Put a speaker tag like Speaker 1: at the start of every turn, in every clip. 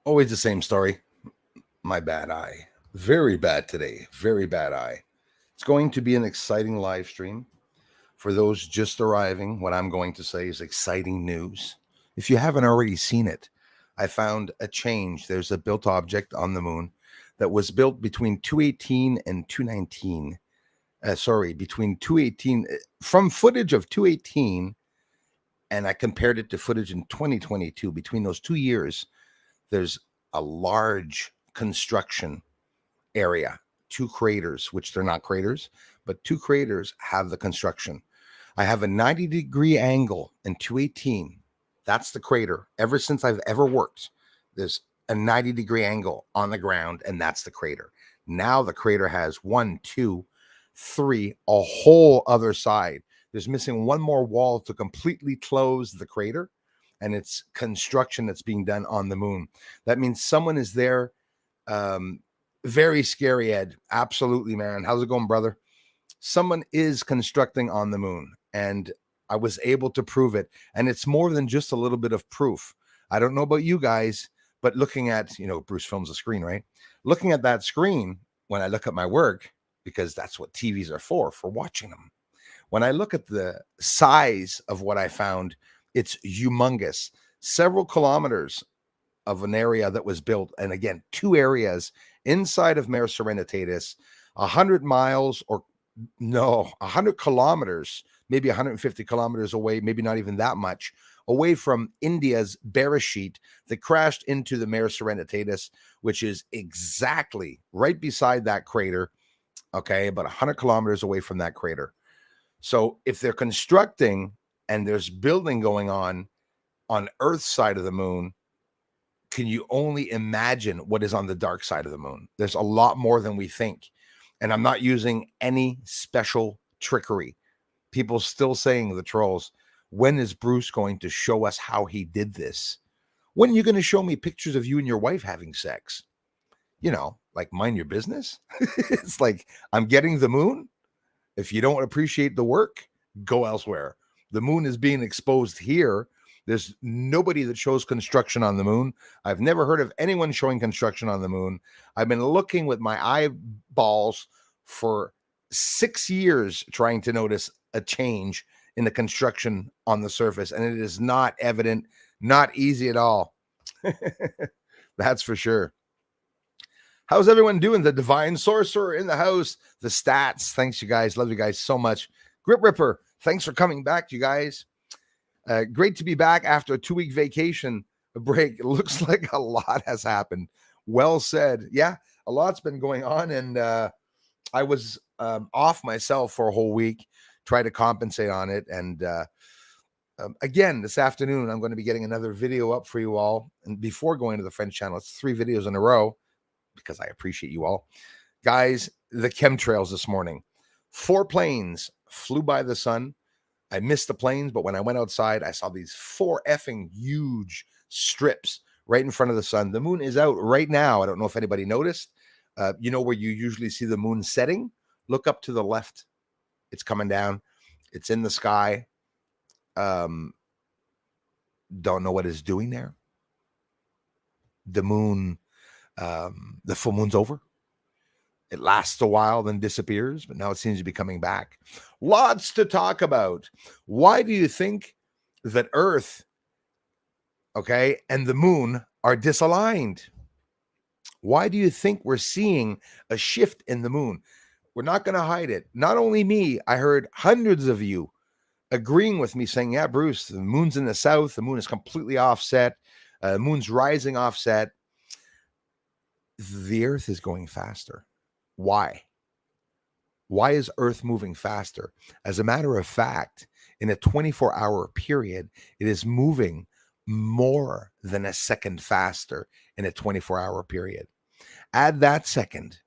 Speaker 1: Always the same story. My bad eye. Very bad today. Very bad eye. It's going to be an exciting live stream. For those just arriving, what I'm going to say is exciting news. If you haven't already seen it, I found a change. There's a built object on the moon that was built between 218 and 219. Between 218, from footage of 218, and I compared it to footage in 2022. Between those 2 years, there's a large construction area, two craters, which they're not craters, but two craters have the construction. I have a 90-degree angle in 218. That's the crater. Ever since I've ever worked, there's a 90-degree angle on the ground, and that's the crater. Now the crater has 1, 2, 3, a whole other side. There's missing one more wall to completely close the crater, and it's construction that's being done on the moon. That means someone is there. Very scary, Ed. Absolutely, man. How's it going, brother? Someone is constructing on the moon, and I was able to prove it. And it's more than just a little bit of proof. I don't know about you guys, but looking at, Bruce films a screen, right? Looking at that screen, when I look at my work, because that's what TVs are for watching them. When I look at the size of what I found, it's humongous. Several kilometers of an area that was built. And again, two areas inside of Mare Serenitatis, 100 miles 100 kilometers, maybe 150 kilometers away, maybe not even that much, away from India's Beresheet that crashed into the Mare Serenitatis, which is exactly right beside that crater, okay, about 100 kilometers away from that crater. So if they're constructing and there's building going on Earth's side of the moon, can you only imagine what is on the dark side of the moon? There's a lot more than we think. And I'm not using any special trickery. People still saying, the trolls, when is Bruce going to show us how he did this? When are you going to show me pictures of you and your wife having sex? Like, mind your business. It's like, I'm getting the moon. If you don't appreciate the work, go elsewhere. The moon is being exposed here. There's nobody that shows construction on the moon. I've never heard of anyone showing construction on the moon. I've been looking with my eyeballs for 6 years trying to notice a change in the construction on the surface, and it is not evident, not easy at all. That's for sure. How's everyone doing? The Divine Sorcerer in the house. The stats. Thanks, you guys. Love you guys so much. Grip Ripper, thanks for coming back, you guys. Great to be back after a 2-week vacation break. It looks like a lot has happened. Well said. Yeah, a lot's been going on, and I was off myself for a whole week, try to compensate on it. And again, this afternoon, I'm going to be getting another video up for you all. And before going to the French channel, it's 3 videos in a row, because I appreciate you all. Guys, the chemtrails this morning. 4 planes flew by the sun. I missed the planes, but when I went outside, I saw these 4 effing huge strips right in front of the sun. The moon is out right now. I don't know if anybody noticed. Where you usually see the moon setting? Look up to the left. It's coming down. It's in the sky. Don't know what it's doing there. The moon, the full moon's over. It lasts a while, then disappears, but now it seems to be coming back. Lots to talk about. Why do you think that Earth, and the moon are disaligned? Why do you think we're seeing a shift in the moon? We're not going to hide it. Not only me, I heard hundreds of you agreeing with me saying, yeah, Bruce, the moon's in the south. The moon is completely offset. The moon's rising offset. The Earth is going faster. Why? Why is Earth moving faster? As a matter of fact, in a 24-hour period, it is moving more than a second faster in a 24-hour period. Add that second,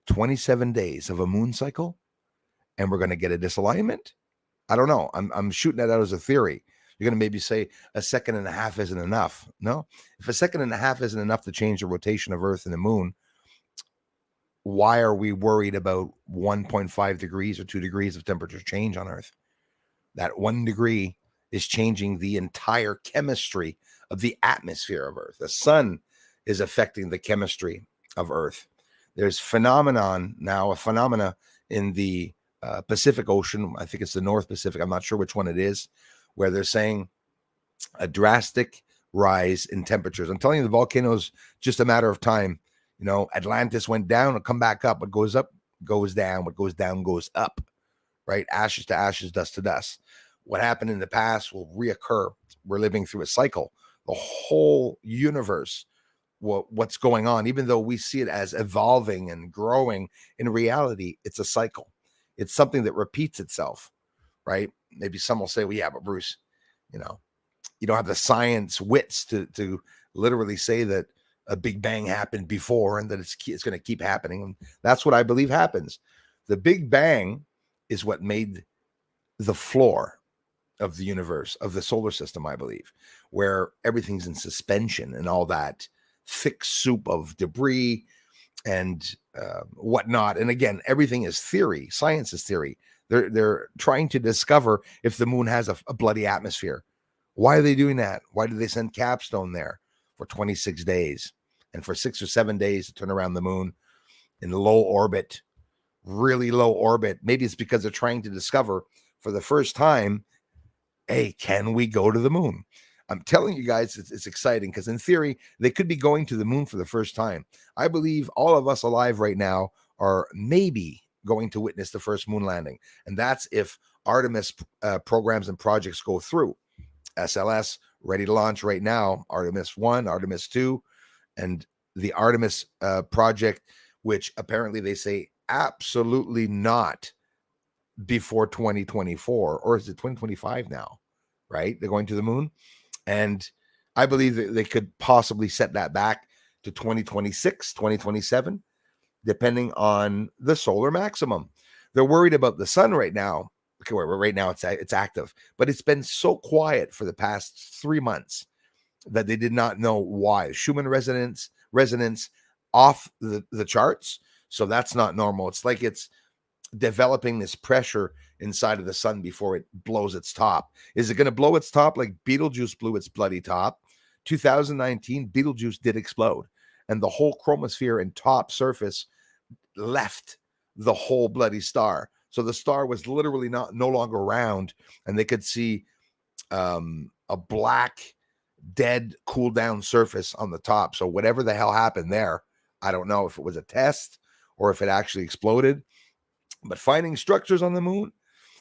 Speaker 1: 27 days of a moon cycle, and we're going to get a disalignment? I don't know. I'm shooting that out as a theory. You're going to maybe say a second and a half isn't enough. No, if a second and a half isn't enough to change the rotation of Earth and the moon, why are we worried about 1.5 degrees or 2 degrees of temperature change on Earth? That 1 degree is changing the entire chemistry of the atmosphere of Earth. The sun is affecting the chemistry of Earth. There's a phenomena in the Pacific Ocean. I think it's the North Pacific. I'm not sure which one it is, where they're saying a drastic rise in temperatures. I'm telling you, the volcano's just a matter of time. Atlantis went down, it'll come back up. What goes up goes down. What goes down goes up, right? Ashes to ashes, dust to dust. What happened in the past will reoccur. We're living through a cycle. The whole universe, what's going on, even though we see it as evolving and growing, in reality, it's a cycle. It's something that repeats itself, right? Maybe some will say, well, yeah, but Bruce, you don't have the science wits to literally say that a Big Bang happened before and that it's going to keep happening. And that's what I believe happens. The Big Bang is what made the floor of the universe, of the solar system, I believe, where everything's in suspension and all that thick soup of debris and whatnot. And again, everything is theory. Science is theory. They're trying to discover if the moon has a bloody atmosphere. Why are they doing that? Why did they send Capstone there for 26 days and for 6 or 7 days to turn around the moon in low orbit, really low orbit? Maybe it's because they're trying to discover for the first time, hey, can we go to the moon? I'm telling you guys, it's exciting because in theory, they could be going to the moon for the first time. I believe all of us alive right now are maybe going to witness the first moon landing. And that's if Artemis programs and projects go through. SLS ready to launch right now, Artemis 1, Artemis 2, and the Artemis project, which apparently they say absolutely not before 2024, or is it 2025 now, right? They're going to the moon. And I believe that they could possibly set that back to 2026, 2027, depending on the solar maximum. They're worried about the sun right now. Okay, right now it's active, but it's been so quiet for the past 3 months that they did not know why. Schumann resonance off the charts. So that's not normal. It's like it's developing this pressure inside of the sun before it blows its top. Is it going to blow its top like Betelgeuse blew its bloody top? 2019, Betelgeuse did explode, and the whole chromosphere and top surface left the whole bloody star. So the star was literally no longer round, and they could see a black, dead, cool down surface on the top. So whatever the hell happened there, I don't know if it was a test or if it actually exploded. But finding structures on the moon,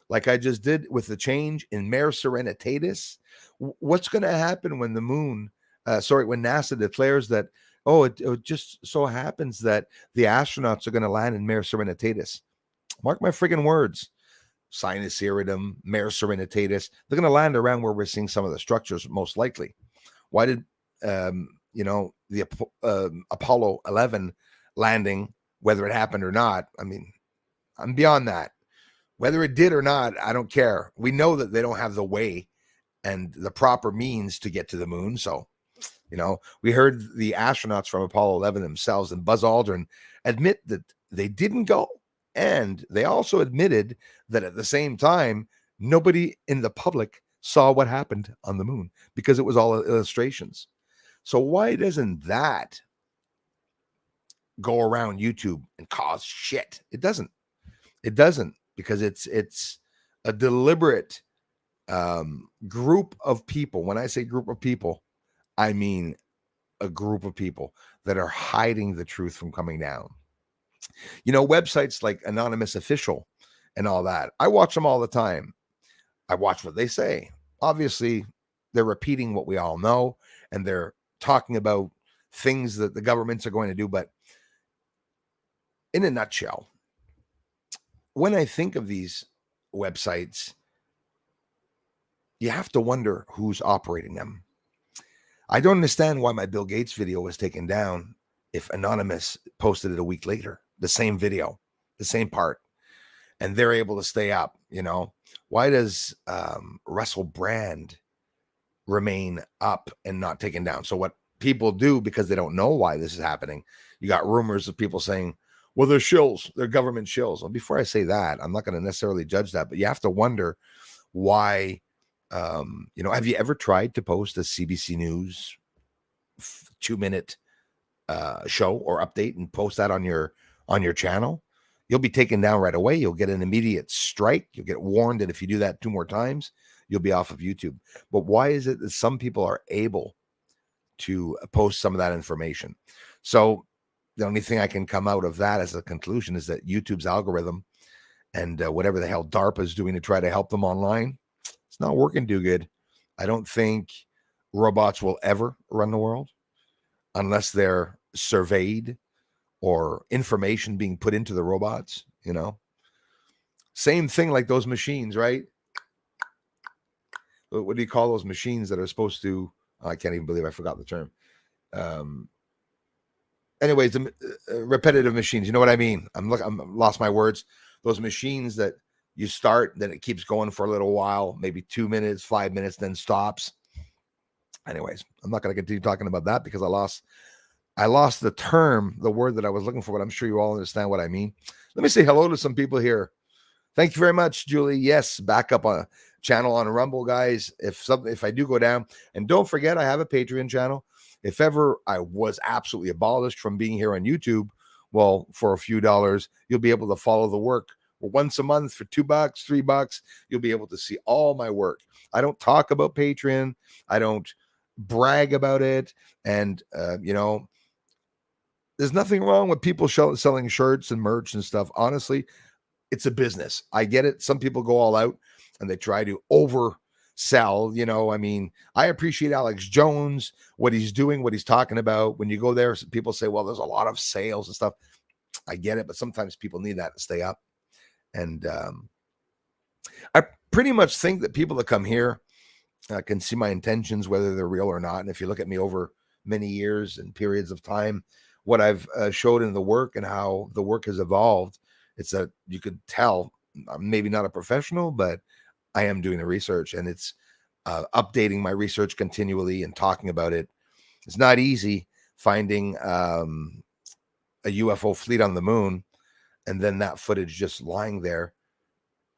Speaker 1: like I just did with the change in Mare Serenitatis, what's going to happen when the moon, when NASA declares that, it just so happens that the astronauts are going to land in Mare Serenitatis. Mark my friggin' words. Sinus Iridum, Mare Serenitatis, they're going to land around where we're seeing some of the structures most likely. Why did, the Apollo 11 landing, whether it happened or not, I mean, I'm beyond that. Whether it did or not, I don't care. We know that they don't have the way and the proper means to get to the moon. So, we heard the astronauts from Apollo 11 themselves and Buzz Aldrin admit that they didn't go. And they also admitted that at the same time, nobody in the public saw what happened on the moon because it was all illustrations. So why doesn't that go around YouTube and cause shit? It doesn't. It doesn't, because it's a deliberate group of people. When I say group of people, I mean a group of people that are hiding the truth from coming down. Websites like Anonymous Official and all that, I watch them all the time. I watch what they say. Obviously, they're repeating what we all know, and they're talking about things that the governments are going to do. But in a nutshell, when I think of these websites, you have to wonder who's operating them. I don't understand why my Bill Gates video was taken down if Anonymous posted it a week later, the same video, the same part, and they're able to stay up. Why does Russell Brand remain up and not taken down? So what people do, because they don't know why this is happening, you got rumors of people saying, well, they're shills, they're government shills. Well, before I say that, I'm not going to necessarily judge that, but you have to wonder why. Have you ever tried to post a CBC News 2-minute show or update and post that on your channel, you'll be taken down right away. You'll get an immediate strike. You'll get warned that if you do that 2 more times, you'll be off of YouTube. But why is it that some people are able to post some of that information? So the only thing I can come out of that as a conclusion is that YouTube's algorithm and whatever the hell DARPA is doing to try to help them online, it's not working too good. I don't think robots will ever run the world unless they're surveyed or information being put into the robots, you know. Same thing like those machines, right? What do you call those machines that are supposed to, I can't even believe I forgot the term. Anyways, the repetitive machines, you know what I mean? I'm lost my words. Those machines that you start, then it keeps going for a little while, maybe 2 minutes, 5 minutes, then stops. Anyways, I'm not going to continue talking about that because I lost the term, the word that I was looking for, but I'm sure you all understand what I mean. Let me say hello to some people here. Thank you very much, Julie. Yes, back up on a channel on Rumble, guys. If I do go down, and don't forget, I have a Patreon channel. If ever I was absolutely abolished from being here on YouTube, well, for a few dollars, you'll be able to follow the work. Once a month for $2, $3, you'll be able to see all my work. I don't talk about Patreon. I don't brag about it. And, there's nothing wrong with people selling shirts and merch and stuff. Honestly, it's a business. I get it. Some people go all out and they try to oversell. I mean, I appreciate Alex Jones, what he's doing, what he's talking about. When you go there, people say, well, there's a lot of sales and stuff. I get it. But sometimes people need that to stay up. And I pretty much think that people that come here can see my intentions, whether they're real or not. And if you look at me over many years and periods of time, what I've showed in the work and how the work has evolved, it's that you could tell I'm maybe not a professional, but I am doing the research, and it's updating my research continually and talking about it. It's not easy finding a UFO fleet on the moon and then that footage just lying there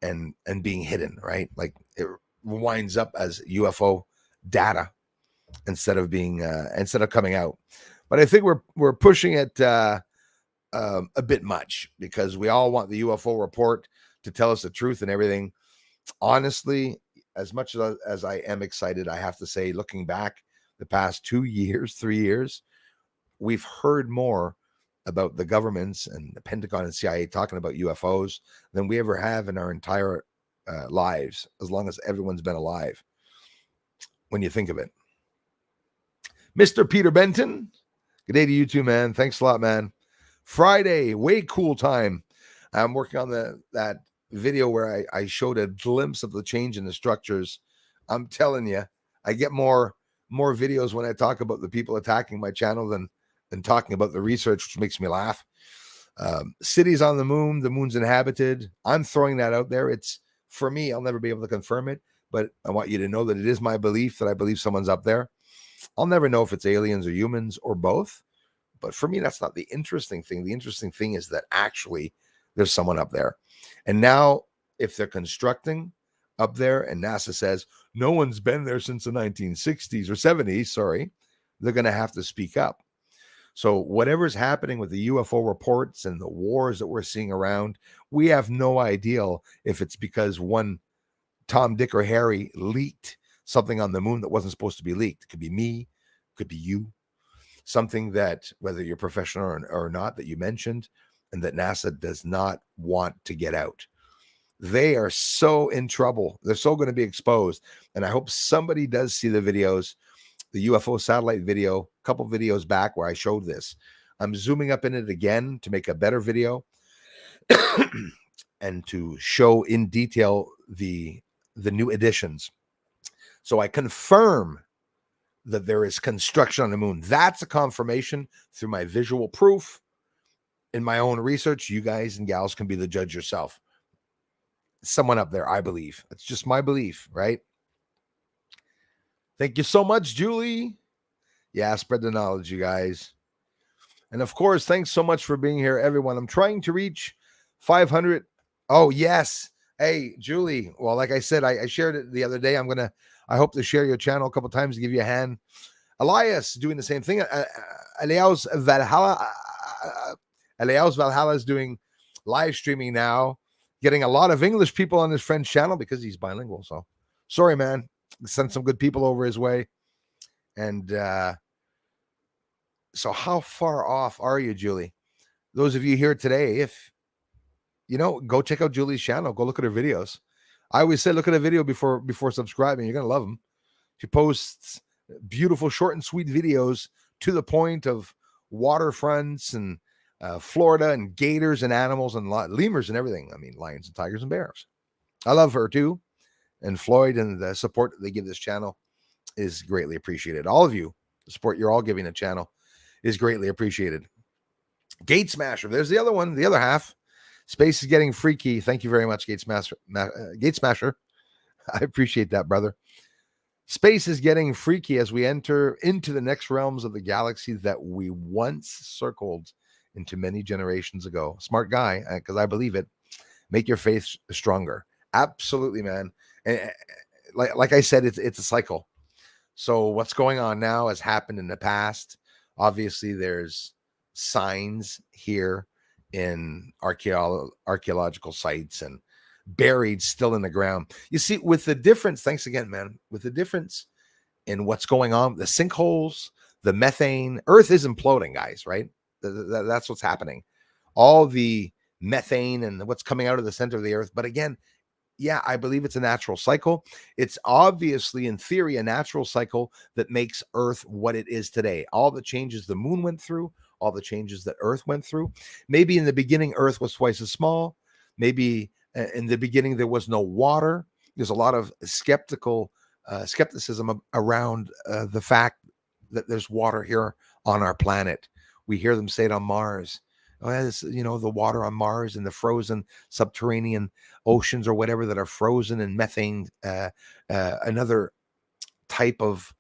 Speaker 1: and being hidden, right? Like it winds up as UFO data instead of coming out. But I think we're pushing it a bit much because we all want the UFO report to tell us the truth and everything. Honestly, as much as I am excited, I have to say, looking back the past 2 years, 3 years, we've heard more about the governments and the Pentagon and CIA talking about UFOs than we ever have in our entire lives, as long as everyone's been alive, when you think of it. Mr. Peter Benton, good day to you too, man. Thanks a lot, man. Friday, way cool time. I'm working on that video where I showed a glimpse of the change in the structures. I'm telling you, I get more videos when I talk about the people attacking my channel than talking about the research, which makes me laugh. Cities on the moon's inhabited. I'm throwing that out there. It's, for me, I'll never be able to confirm it, but I want you to know that it is my belief that I believe someone's up there. I'll never know if it's aliens or humans or both, but for me, that's not the interesting thing. The interesting thing is that actually there's someone up there. And now, if they're constructing up there and NASA says no one's been there since the 1960s or 70s, sorry, they're going to have to speak up. So whatever's happening with the UFO reports and the wars that we're seeing around, we have no idea if it's because one Tom, Dick, or Harry leaked something on the moon that wasn't supposed to be leaked. It could be me, it could be you, something that, whether you're professional or not, that you mentioned, and that NASA does not want to get out. They are so in trouble. They're so going to be exposed. And I hope somebody does see the videos, the UFO satellite video, a couple videos back where I showed this. I'm zooming up in it again to make a better video and to show in detail the new additions. So I confirm that there is construction on the moon. That's a confirmation through my visual proof. In my own research, you guys and gals can be the judge yourself. Someone up there, I believe. It's just my belief, right? Thank you so much, Julie. Yeah, spread the knowledge, you guys. And of course, thanks so much for being here, everyone. I'm trying to reach 500. Oh, yes. Hey, Julie. Well, like I said, I shared it the other day. I hope to share your channel a couple times to give you a hand. Elias doing the same thing. Elias Valhalla. Elias Valhalla is doing live streaming now, getting a lot of English people on his friend's channel because he's bilingual. So sorry, man. Send some good people over his way. And so how far off are you, Julie? Those of you here today, if go check out Julie's channel. Go look at her videos. I always say look at a video before subscribing. You're gonna love them. She posts beautiful, short and sweet videos to the point of waterfronts and Florida and gators and animals and lemurs and everything. I mean, lions and tigers and bears. I love her too. And Floyd, and the support that they give this channel is greatly appreciated. All of you, the support you're all giving the channel is greatly appreciated. Gate Smasher. There's the other one, the other half. Space is getting freaky. Thank you very much, Gate Smasher. I appreciate that, brother. Space is getting freaky as we enter into the next realms of the galaxy that we once circled into many generations ago. Smart guy, because I believe it. Make your faith stronger. Absolutely, man. And like I said, it's a cycle. So what's going on now has happened in the past. Obviously, there's signs here in archaeological sites and buried still in the ground. You see, with the difference, thanks again, man, with the difference in what's going on, the sinkholes, the methane, Earth is imploding, guys, right? That's what's happening. All the methane and what's coming out of the center of the Earth. But again, yeah, I believe it's a natural cycle. It's obviously, in theory, a natural cycle that makes Earth what it is today. All the changes the moon went through, all the changes that Earth went through. Maybe in the beginning, Earth was twice as small. Maybe in the beginning, there was no water. There's a lot of skepticism around the fact that there's water here on our planet. We hear them say it on Mars. Oh, yeah, the water on Mars and the frozen subterranean oceans or whatever that are frozen and methane, another type of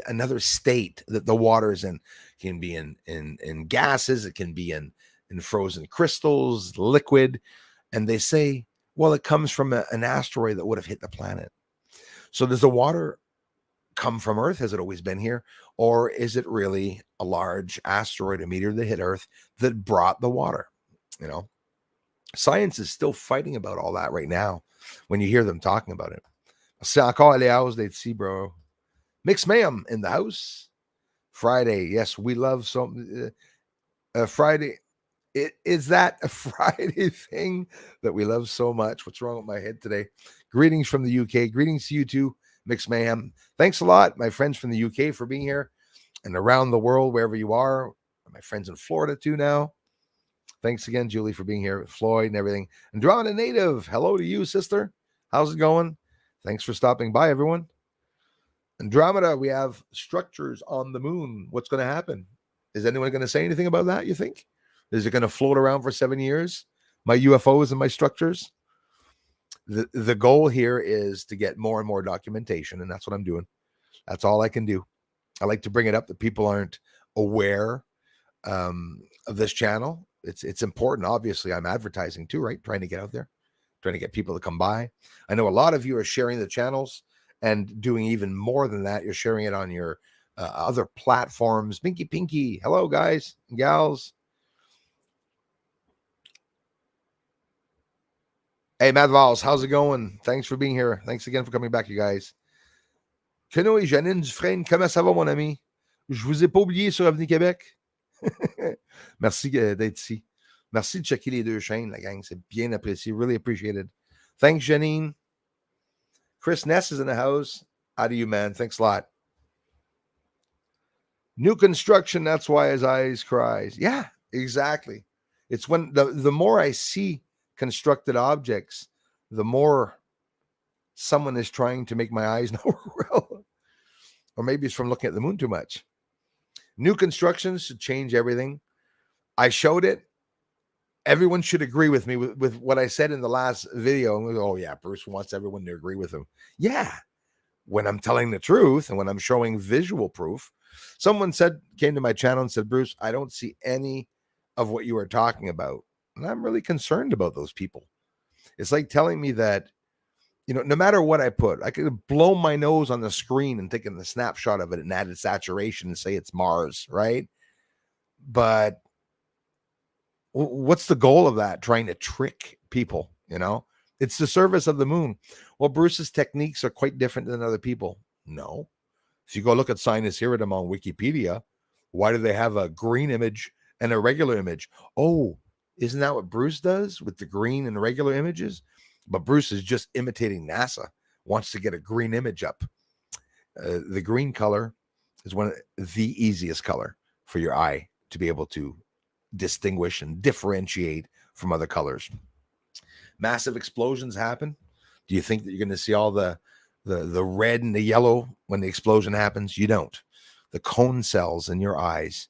Speaker 1: another state that the water is in. Can be in gases. It can be in frozen crystals, liquid. And they say, well, it comes from an asteroid that would have hit the planet. So does the water come from Earth? Has it always been here? Or is it really a large asteroid, a meteor that hit Earth that brought the water? Science is still fighting about all that right now when you hear them talking about it. C'est encore les hours they'd see, bro. Mix Mayhem in the house. Friday. Yes, we love Friday. Is that a Friday thing that we love so much? What's wrong with my head today? Greetings from the UK. Greetings to you too, Mix Mayhem. Thanks a lot, my friends from the UK, for being here and around the world, wherever you are. My friends in Florida too now. Thanks again, Julie, for being here, Floyd and everything. Andromeda Native, hello to you, sister. How's it going? Thanks for stopping by, everyone. Andromeda, we have structures on the moon. What's going to happen? Is anyone going to say anything about that, you think? Is it going to float around for 7 years? My UFOs and my structures? The goal here is to get more and more documentation, and that's what I'm doing. That's all I can do. I like to bring it up that people aren't aware of this channel. It's important. Obviously, I'm advertising too, right? Trying to get out there, trying to get people to come by. I know a lot of you are sharing the channels and doing even more than that. You're sharing it on your other platforms. Pinky, hello, guys and gals. Hey, Matt Valls, how's it going? Thanks for being here. Thanks again for coming back, you guys. Keno et Janine Dufresne, comment ça va, mon ami? Je vous ai pas oublié sur Avenue Québec. Merci d'être ici. Merci de checker les deux chaînes, la gang. C'est bien apprécié. Really appreciated. Thanks, Janine. Chris Ness is in the house. How do you, man? Thanks a lot. New construction, that's why his eyes cries. Yeah, exactly. It's when the more I see constructed objects, the more someone is trying to make my eyes not well. Or maybe it's from looking at the moon too much. New constructions should change everything. I showed it. Everyone should agree with me with what I said in the last video. And we go, oh, yeah, Bruce wants everyone to agree with him. Yeah, when I'm telling the truth and when I'm showing visual proof. Someone came to my channel and said, Bruce, I don't see any of what you are talking about. And I'm really concerned about those people. It's like telling me that, no matter what I put, I could blow my nose on the screen and taking the snapshot of it and added saturation and say it's Mars, right? But what's the goal of that? Trying to trick people, It's the surface of the moon. Well, Bruce's techniques are quite different than other people. No. If you go look at Sinus Iridum on Wikipedia, why do they have a green image and a regular image? Oh, isn't that what Bruce does with the green and regular images? But Bruce is just imitating NASA, wants to get a green image up. The green color is one of the easiest color for your eye to be able to distinguish and differentiate from other colors. Massive explosions happen. Do you think that you're going to see all the red and the yellow when the explosion happens? You don't. The cone cells in your eyes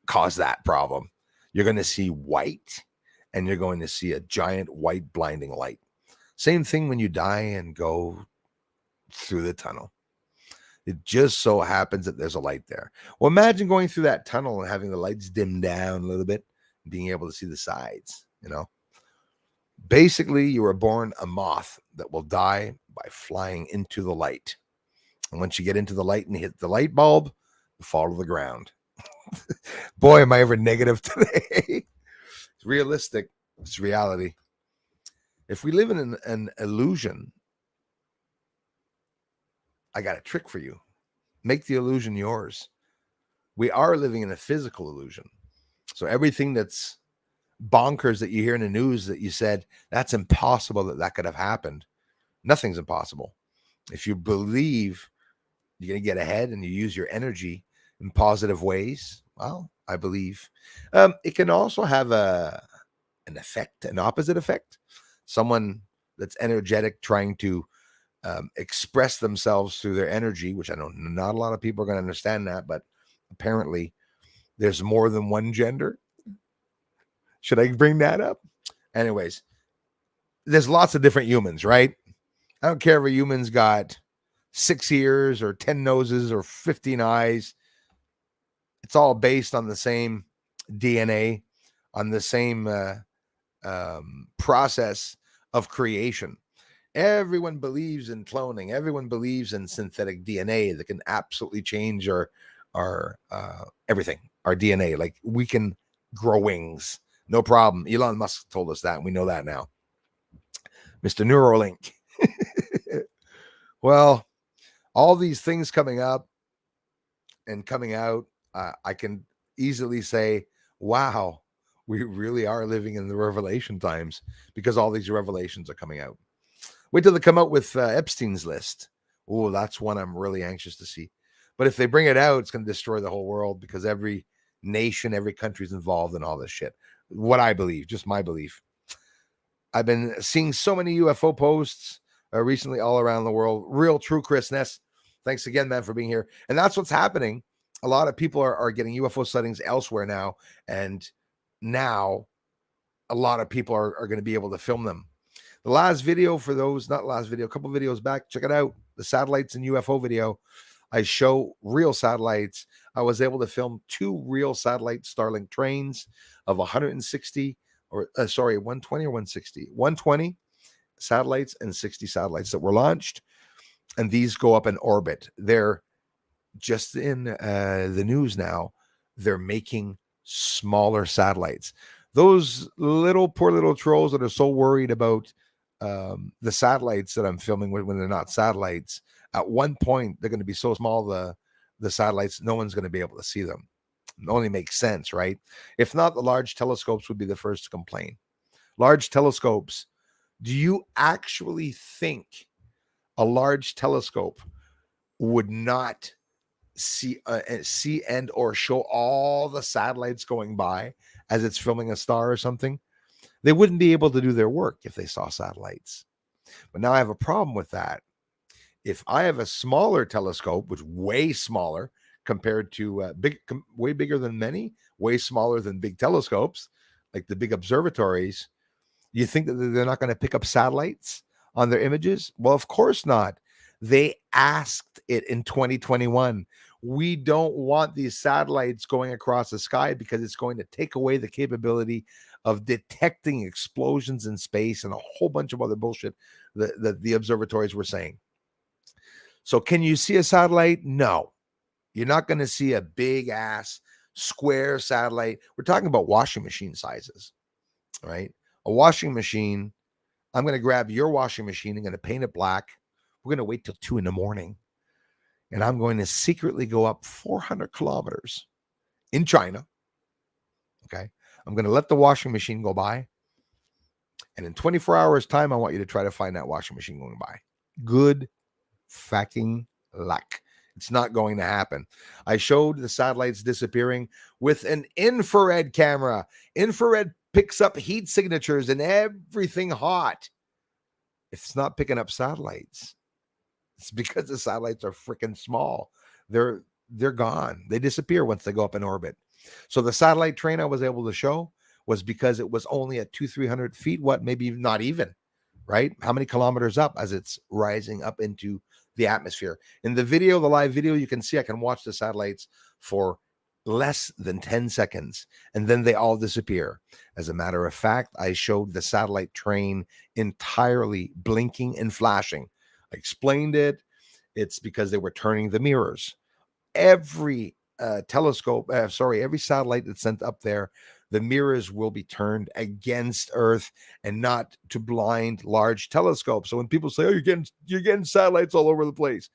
Speaker 1: cause that problem. You're going to see white, and you're going to see a giant white blinding light. Same thing when you die and go through the tunnel. It just so happens that there's a light there. Well, imagine going through that tunnel and having the lights dim down a little bit and being able to see the sides, Basically, you were born a moth that will die by flying into the light. And once you get into the light and hit the light bulb, you fall to the ground. Boy, am I ever negative today. It's realistic. It's reality. If we live in an illusion, I got a trick for you. Make the illusion yours. We are living in a physical illusion. So everything that's bonkers that you hear in the news that you said, that's impossible that could have happened. Nothing's impossible. If you believe you're going to get ahead and you use your energy in positive ways, well, I believe. It can also have an effect, an opposite effect. Someone that's energetic trying to express themselves through their energy, which I know not a lot of people are going to understand that, but apparently there's more than one gender. Should I bring that up? Anyways, there's lots of different humans, right? I don't care if a human's got 6 ears or 10 noses or 15 eyes. It's all based on the same DNA, on the same process of creation. Everyone believes in cloning. Everyone believes in synthetic DNA that can absolutely change our everything, our DNA. Like we can grow wings. No problem. Elon Musk told us that, and we know that now. Mr. Neuralink. Well, all these things coming up and coming out, I can easily say, wow, we really are living in the revelation times because all these revelations are coming out. Wait till they come out with Epstein's list. Oh, that's one I'm really anxious to see. But if they bring it out, it's going to destroy the whole world because every nation, every country is involved in all this shit. What I believe, just my belief. I've been seeing so many UFO posts recently all around the world. Real true Chris Ness. Thanks again, man, for being here. And that's what's happening. A lot of people are getting UFO sightings elsewhere now. And now a lot of people are going to be able to film them. The last video for those, not last video, a couple videos back, check it out. The satellites and UFO video. I show real satellites. I was able to film 2 real satellite Starlink trains of 160 or 120 or 160, 120 satellites and 60 satellites that were launched. And these go up in orbit. They're just in the news now. They're making smaller satellites. Those poor little trolls that are so worried about the satellites that I'm filming when they're not satellites, at one point they're going to be so small, the satellites, no one's going to be able to see them. It only makes sense, right? If not, the large telescopes would be the first to complain. Large telescopes. Do you actually think a large telescope would not see and or show all the satellites going by as it's filming a star or something? They wouldn't be able to do their work if they saw satellites. But now I have a problem with that. If I have a smaller telescope, which way smaller compared to way bigger than many, way smaller than big telescopes, like the big observatories, you think that they're not going to pick up satellites on their images? Well, of course not. They asked it in 2021. We don't want these satellites going across the sky because it's going to take away the capability of detecting explosions in space and a whole bunch of other bullshit that the observatories were saying. So, can you see a satellite? No. You're not going to see a big ass square satellite. We're talking about washing machine sizes, right? A washing machine. I'm going to grab your washing machine. I'm going to paint it black. We're going to wait till 2 a.m. And I'm going to secretly go up 400 kilometers in China. Okay. I'm going to let the washing machine go by. And in 24 hours' time, I want you to try to find that washing machine going by. Good fucking luck. It's not going to happen. I showed the satellites disappearing with an infrared camera. Infrared picks up heat signatures and everything hot. If it's not picking up satellites, it's because the satellites are freaking small. They're gone. They disappear once they go up in orbit. So the satellite train I was able to show was because it was only at 200-300 feet. What? Maybe not even, right? How many kilometers up as it's rising up into the atmosphere? In the video, the live video, you can see I can watch the satellites for less than 10 seconds, and then they all disappear. As a matter of fact, I showed the satellite train entirely blinking and flashing. I explained it. It's because they were turning the mirrors. Every every satellite that's sent up there, the mirrors will be turned against Earth and not to blind large telescopes. So when people say, "Oh, you're getting satellites all over the place,"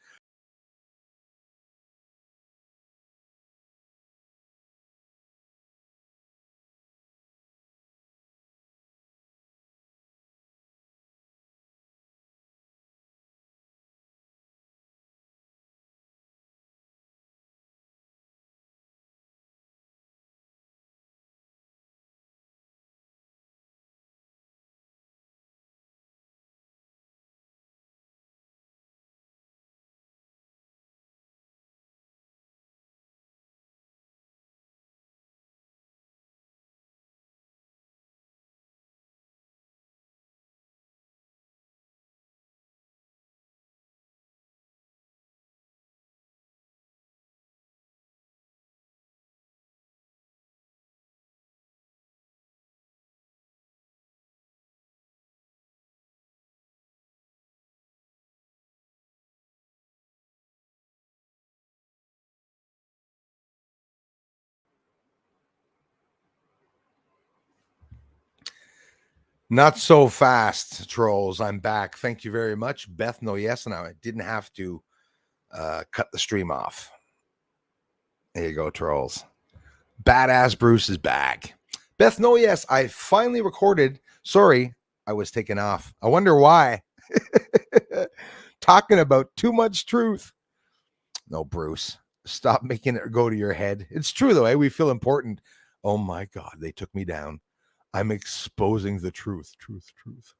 Speaker 1: not so fast, trolls. I'm back. Thank you very much, Beth. No, yes, and I didn't have to cut the stream off. There you go, trolls. Badass Bruce is back. Beth, no, yes, I finally recorded. Sorry, I was taken off. I wonder why. Talking about too much truth. No, Bruce, stop making it go to your head. It's true, though. Eh? We feel important. Oh my God, they took me down. I'm exposing the truth, truth, truth.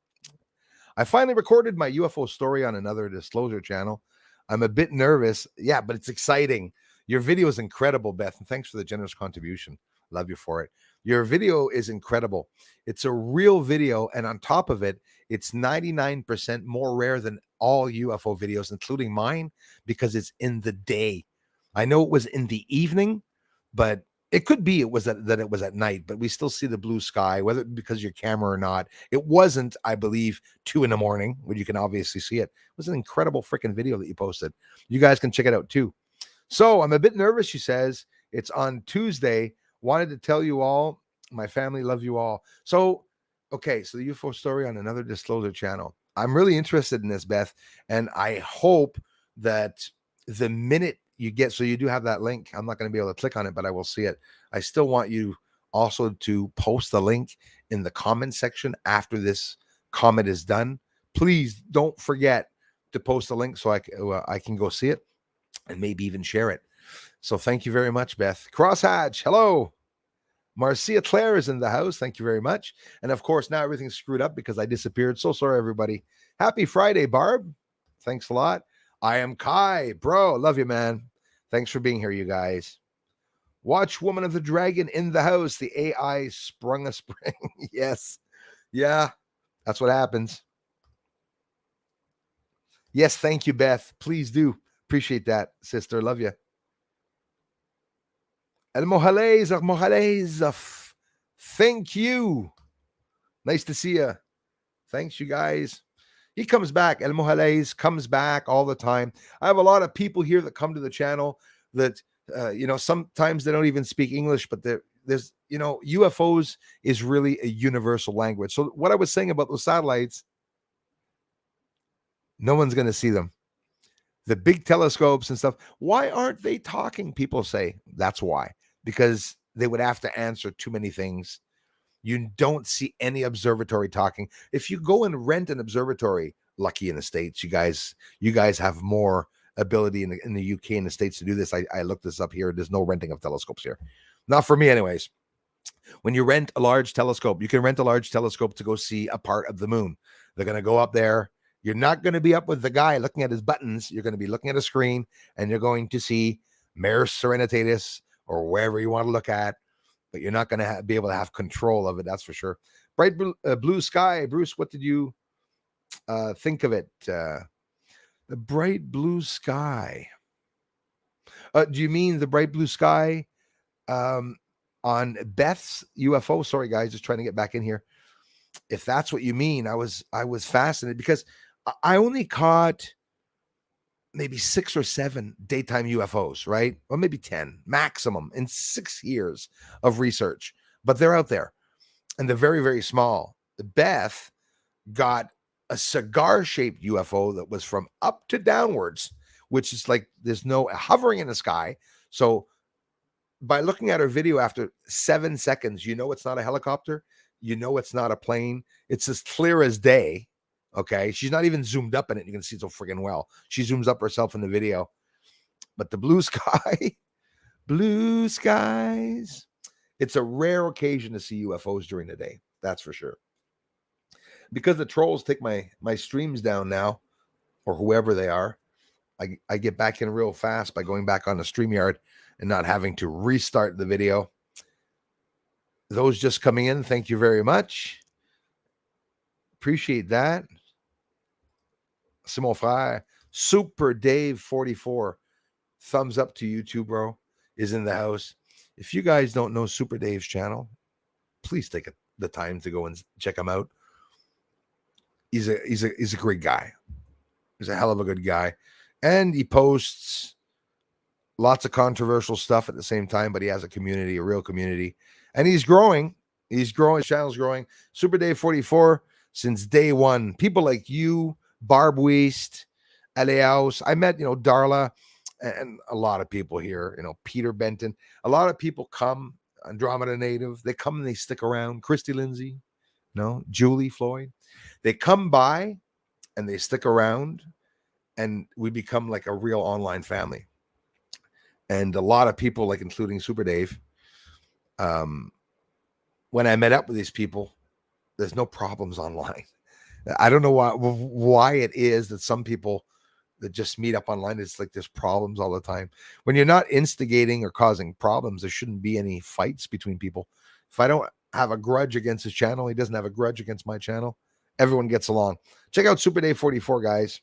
Speaker 1: I finally recorded my UFO story on another disclosure channel. I'm a bit nervous. Yeah, but it's exciting. Your video is incredible, Beth, and thanks for the generous contribution. Love you for it. Your video is incredible. It's a real video, and on top of it, it's 99% more rare than all UFO videos, including mine, because it's in the day. I know it was in the evening, but it could be it was that it was at night, but we still see the blue sky, whether because your camera or not. It wasn't, I believe, 2 a.m, when you can obviously see it. It was an incredible freaking video that you posted. You guys can check it out too. So I'm a bit nervous, she says. It's on Tuesday. Wanted to tell you all, my family love you all. So, okay, so the UFO story on another disclosure channel. I'm really interested in this, Beth, and I hope that the minute you get, so you do have that link. I'm not going to be able to click on it, but I will see it. I still want you also to post the link in the comment section after this comment is done. Please don't forget to post the link so I can go see it and maybe even share it. So thank you very much, Beth. Crosshatch, hello. Marcia Claire is in the house. Thank you very much. And of course, now everything's screwed up because I disappeared. So sorry, everybody. Happy Friday, Barb. Thanks a lot. I am Kai. Bro, love you, man. Thanks for being here, you guys. Watch Woman of the Dragon in the house. The AI sprung a spring. Yes. Yeah, that's what happens. Yes, thank you, Beth. Please do. Appreciate that, sister. Love you. El Mojales, El Mojales. Thank you. Nice to see you. Thanks, you guys. He comes back. El Mojales comes back all the time. I have a lot of people here that come to the channel that, sometimes they don't even speak English, but there's, UFOs is really a universal language. So what I was saying about those satellites, no one's going to see them. The big telescopes and stuff. Why aren't they talking? People say that's why, because they would have to answer too many things. You don't see any observatory talking. If you go and rent an observatory, lucky in the States, you guys have more ability in the UK and the States to do this. I looked this up here. There's no renting of telescopes here. Not for me, anyways. When you rent a large telescope, you can rent a large telescope to go see a part of the moon. They're going to go up there. You're not going to be up with the guy looking at his buttons. You're going to be looking at a screen, and you're going to see Mare Serenitatis or wherever you want to look at, but you're not going to be able to have control of it. That's for sure. Bright blue sky. Bruce, what did you think of it? The bright blue sky. Do you mean the bright blue sky on Beth's UFO? Sorry, guys, just trying to get back in here. If that's what you mean, I was fascinated because I only caught maybe 6 or 7 daytime UFOs, right? Or maybe 10 maximum in 6 years of research, but they're out there and they're very, very small. Beth got a cigar-shaped UFO that was from up to downwards, which is like there's no hovering in the sky. So by looking at her video after 7 seconds, you know it's not a helicopter. You know it's not a plane. It's as clear as day. Okay. She's not even zoomed up in it. You can see it so friggin' well. She zooms up herself in the video. But the blue sky, blue skies, it's a rare occasion to see UFOs during the day. That's for sure. Because the trolls take my streams down now, or whoever they are, I get back in real fast by going back on the StreamYard and not having to restart the video. Those just coming in, thank you very much. Appreciate that. Simon Frère, Super Dave 44, thumbs up to you too, bro, is in the house. If you guys don't know Super Dave's channel, please take the time to go and check him out. He's a great guy. He's a hell of a good guy, and he posts lots of controversial stuff at the same time. But he has a community, a real community, and he's growing. He's growing. His channel's growing. Super Dave 44 since day one. People like you, Barb Weist, Aleaus. I met, Darla and a lot of people here, Peter Benton. A lot of people come, Andromeda Native. They come and they stick around. Christy Lindsay, Julie Floyd. They come by and they stick around, and we become like a real online family. And a lot of people, like including Super Dave, when I met up with these people, there's no problems online. I don't know why it is that some people that just meet up online, it's like there's problems all the time. When you're not instigating or causing problems, there shouldn't be any fights between people. If I don't have a grudge against his channel, he doesn't have a grudge against my channel. Everyone gets along. Check out Super Day 44, guys.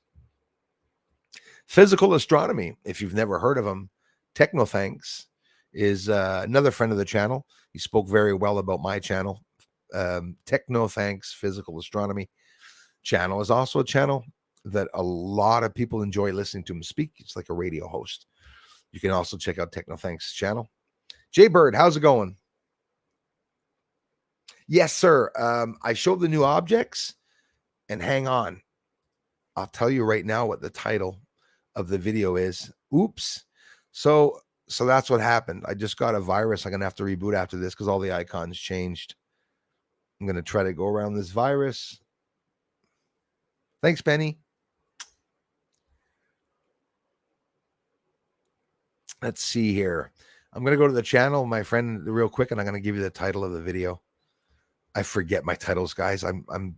Speaker 1: Physical Astronomy, if you've never heard of him. Techno Thanks is another friend of the channel. He spoke very well about my channel. Techno Thanks Physical Astronomy channel is also a channel that a lot of people enjoy listening to him speak. It's like a radio host. You can also check out Techno Thanks channel. Jay Bird, how's it going? Yes, sir. I showed the new objects, and hang on. I'll tell you right now what the title of the video is. Oops. So that's what happened. I just got a virus. I'm going to have to reboot after this because all the icons changed. I'm going to try to go around this virus. Thanks, Benny. Let's see here. I'm going to go to the channel, my friend, real quick, and I'm going to give you the title of the video. I forget my titles, guys. I'm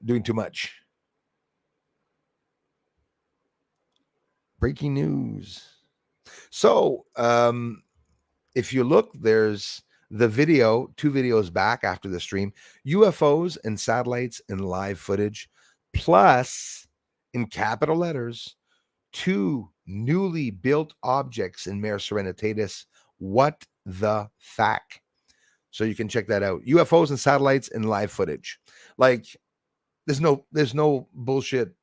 Speaker 1: doing too much. Breaking news. So, if you look, there's the video, 2 videos back after the stream, UFOs and satellites and live footage, plus in capital letters, 2 newly built objects in Mare Serenitatis What the Fact. So you can check that out. UFOs and satellites in live footage. Like there's no bullshit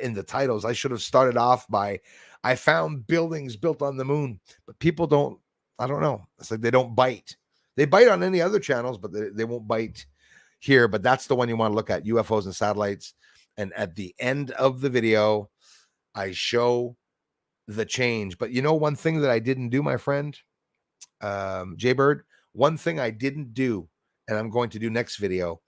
Speaker 1: in the titles. I should have started off by I found buildings built on the moon, but people don't. I don't know. It's like they don't bite. They bite on any other channels, but they won't bite here. But that's the one you want to look at: UFOs and satellites. And at the end of the video, I show the change. But you know, one thing that I didn't do, my friend, Jaybird, one thing I didn't do, and I'm going to do next video,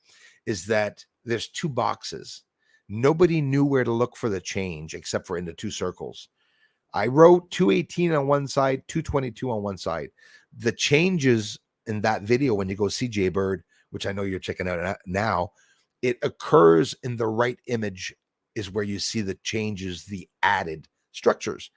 Speaker 1: is that there's two boxes. Nobody knew where to look for the change except for in the two circles. I wrote 218 on one side, 222 on one side. The changes in that video, when you go see Jaybird, which I know you're checking out now, it occurs in the right image is where you see the changes, the added structures.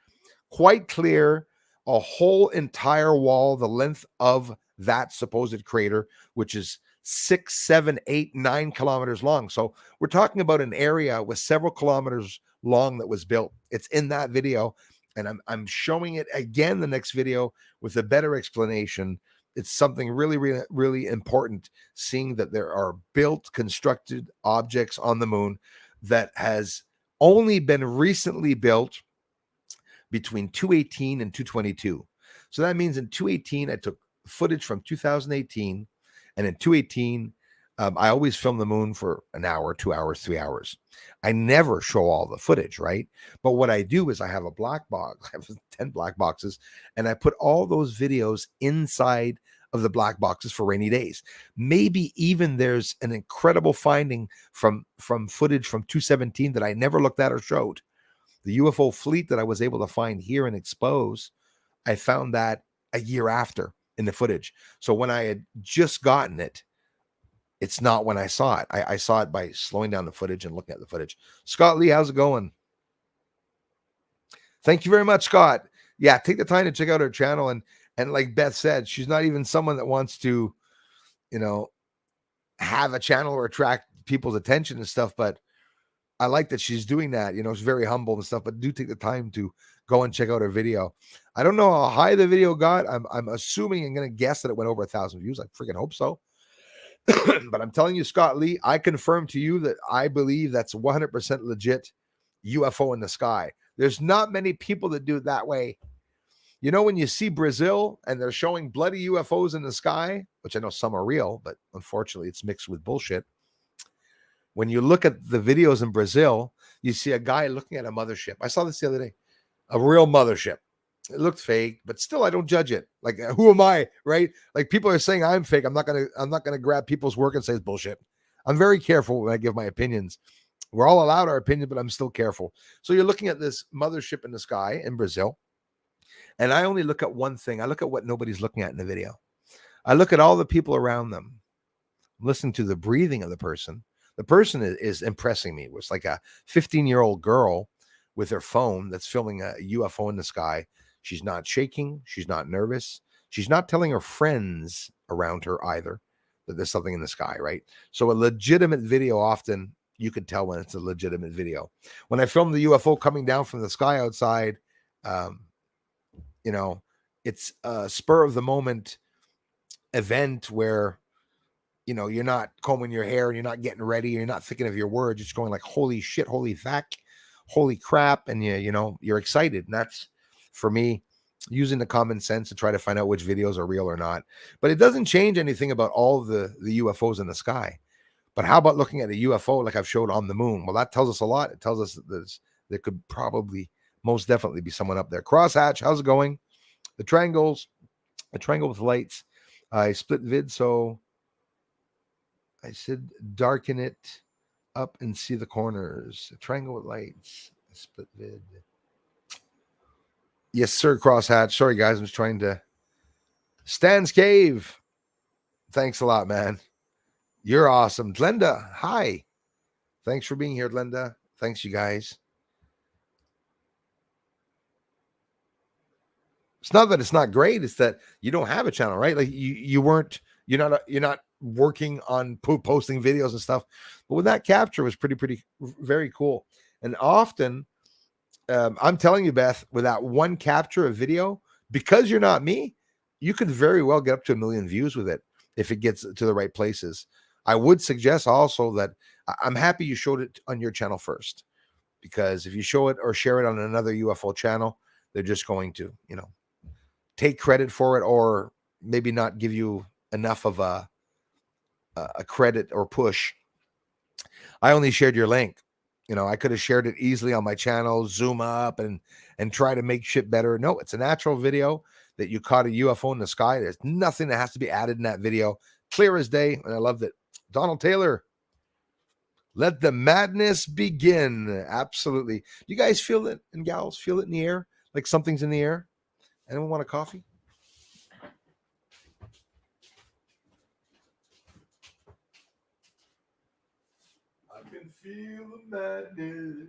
Speaker 1: Quite clear, a whole entire wall, the length of that supposed crater, which is 6, 7, 8, 9 kilometers long. So we're talking about an area with several kilometers long that was built. It's in that video, and I'm showing it again the next video with a better explanation. It's something really, really, really important, seeing that there are built, constructed objects on the moon that has only been recently built between 218 and 222. So that means in 218, I took footage from 2018, and in 218, I always film the moon for an hour, 2 hours, 3 hours. I never show all the footage, right? But what I do is I have a black box. I have 10 black boxes, and I put all those videos inside of the black boxes for rainy days. Maybe even there's an incredible finding from footage from 217 that I never looked at or showed. The UFO fleet that I was able to find here and expose, I found that a year after in the footage. So when I had just gotten it, it's not when I saw it. I saw it by slowing down the footage and looking at the footage. Scott Lee, how's it going? Thank you very much, Scott. Yeah, take the time to check out her channel. And like Beth said, she's not even someone that wants to, have a channel or attract people's attention and stuff. But I like that she's doing that. It's very humble and stuff, but do take the time to go and check out her video. I don't know how high the video got. I'm assuming I'm going to guess that it went over 1,000 views. I freaking hope so. But I'm telling you, Scott Lee, I confirm to you that I believe that's 100% legit UFO in the sky. There's not many people that do it that way. When you see Brazil and they're showing bloody UFOs in the sky, which I know some are real, but unfortunately it's mixed with bullshit. When you look at the videos in Brazil, you see a guy looking at a mothership. I saw this the other day, a real mothership. It looked fake, but still, I don't judge it. Like, who am I, right? Like, people are saying I'm fake. I'm not gonna grab people's work and say it's bullshit. I'm very careful when I give my opinions. We're all allowed our opinion, but I'm still careful. So you're looking at this mothership in the sky in Brazil, and I only look at one thing. I look at what nobody's looking at in the video. I look at all the people around them, listen to the breathing of the person. The person is impressing me. It was like a 15-year-old girl with her phone that's filming a UFO in the sky. She's not shaking. She's not nervous. She's not telling her friends around her either that there's something in the sky, right? So a legitimate video, often you could tell when it's a legitimate video. When I filmed the UFO coming down from the sky outside, it's a spur of the moment event where, you're not combing your hair and you're not getting ready. You're not thinking of your words. You're just going like, holy shit, holy fuck, holy crap. And you're excited. And that's, for me, using the common sense to try to find out which videos are real or not. But it doesn't change anything about all the UFOs in the sky. But how about looking at a UFO like I've showed on the moon? Well, that tells us a lot. It tells us that there could probably, most definitely be someone up there. Crosshatch, how's it going? The triangle with lights. I split vid, so I said darken it up and see the corners. A triangle with lights. I split vid. Yes, sir, Crosshatch. Sorry, guys. I'm just trying to... Stan's Cave. Thanks a lot, man. You're awesome. Glenda, hi. Thanks for being here, Glenda. Thanks, you guys. It's not that it's not great. It's that you don't have a channel, right? Like you're not working on posting videos and stuff. But with that capture was pretty, very cool. And often... I'm telling you, Beth, with that one capture of video, because you're not me, you could very well get up to 1 million views with it if it gets to the right places. I would suggest also that I'm happy you showed it on your channel first, because if you show it or share it on another UFO channel, they're just going to, take credit for it, or maybe not give you enough of a credit or push. I only shared your link. I could have shared it easily on my channel, zoom up and try to make shit better. No, it's a natural video that you caught a UFO in the sky. There's nothing that has to be added in that video. Clear as day, and I loved it. Donald Taylor, let the madness begin. Absolutely. You guys feel it, and gals feel it in the air, like something's in the air? Anyone want a coffee? I can feel the madness.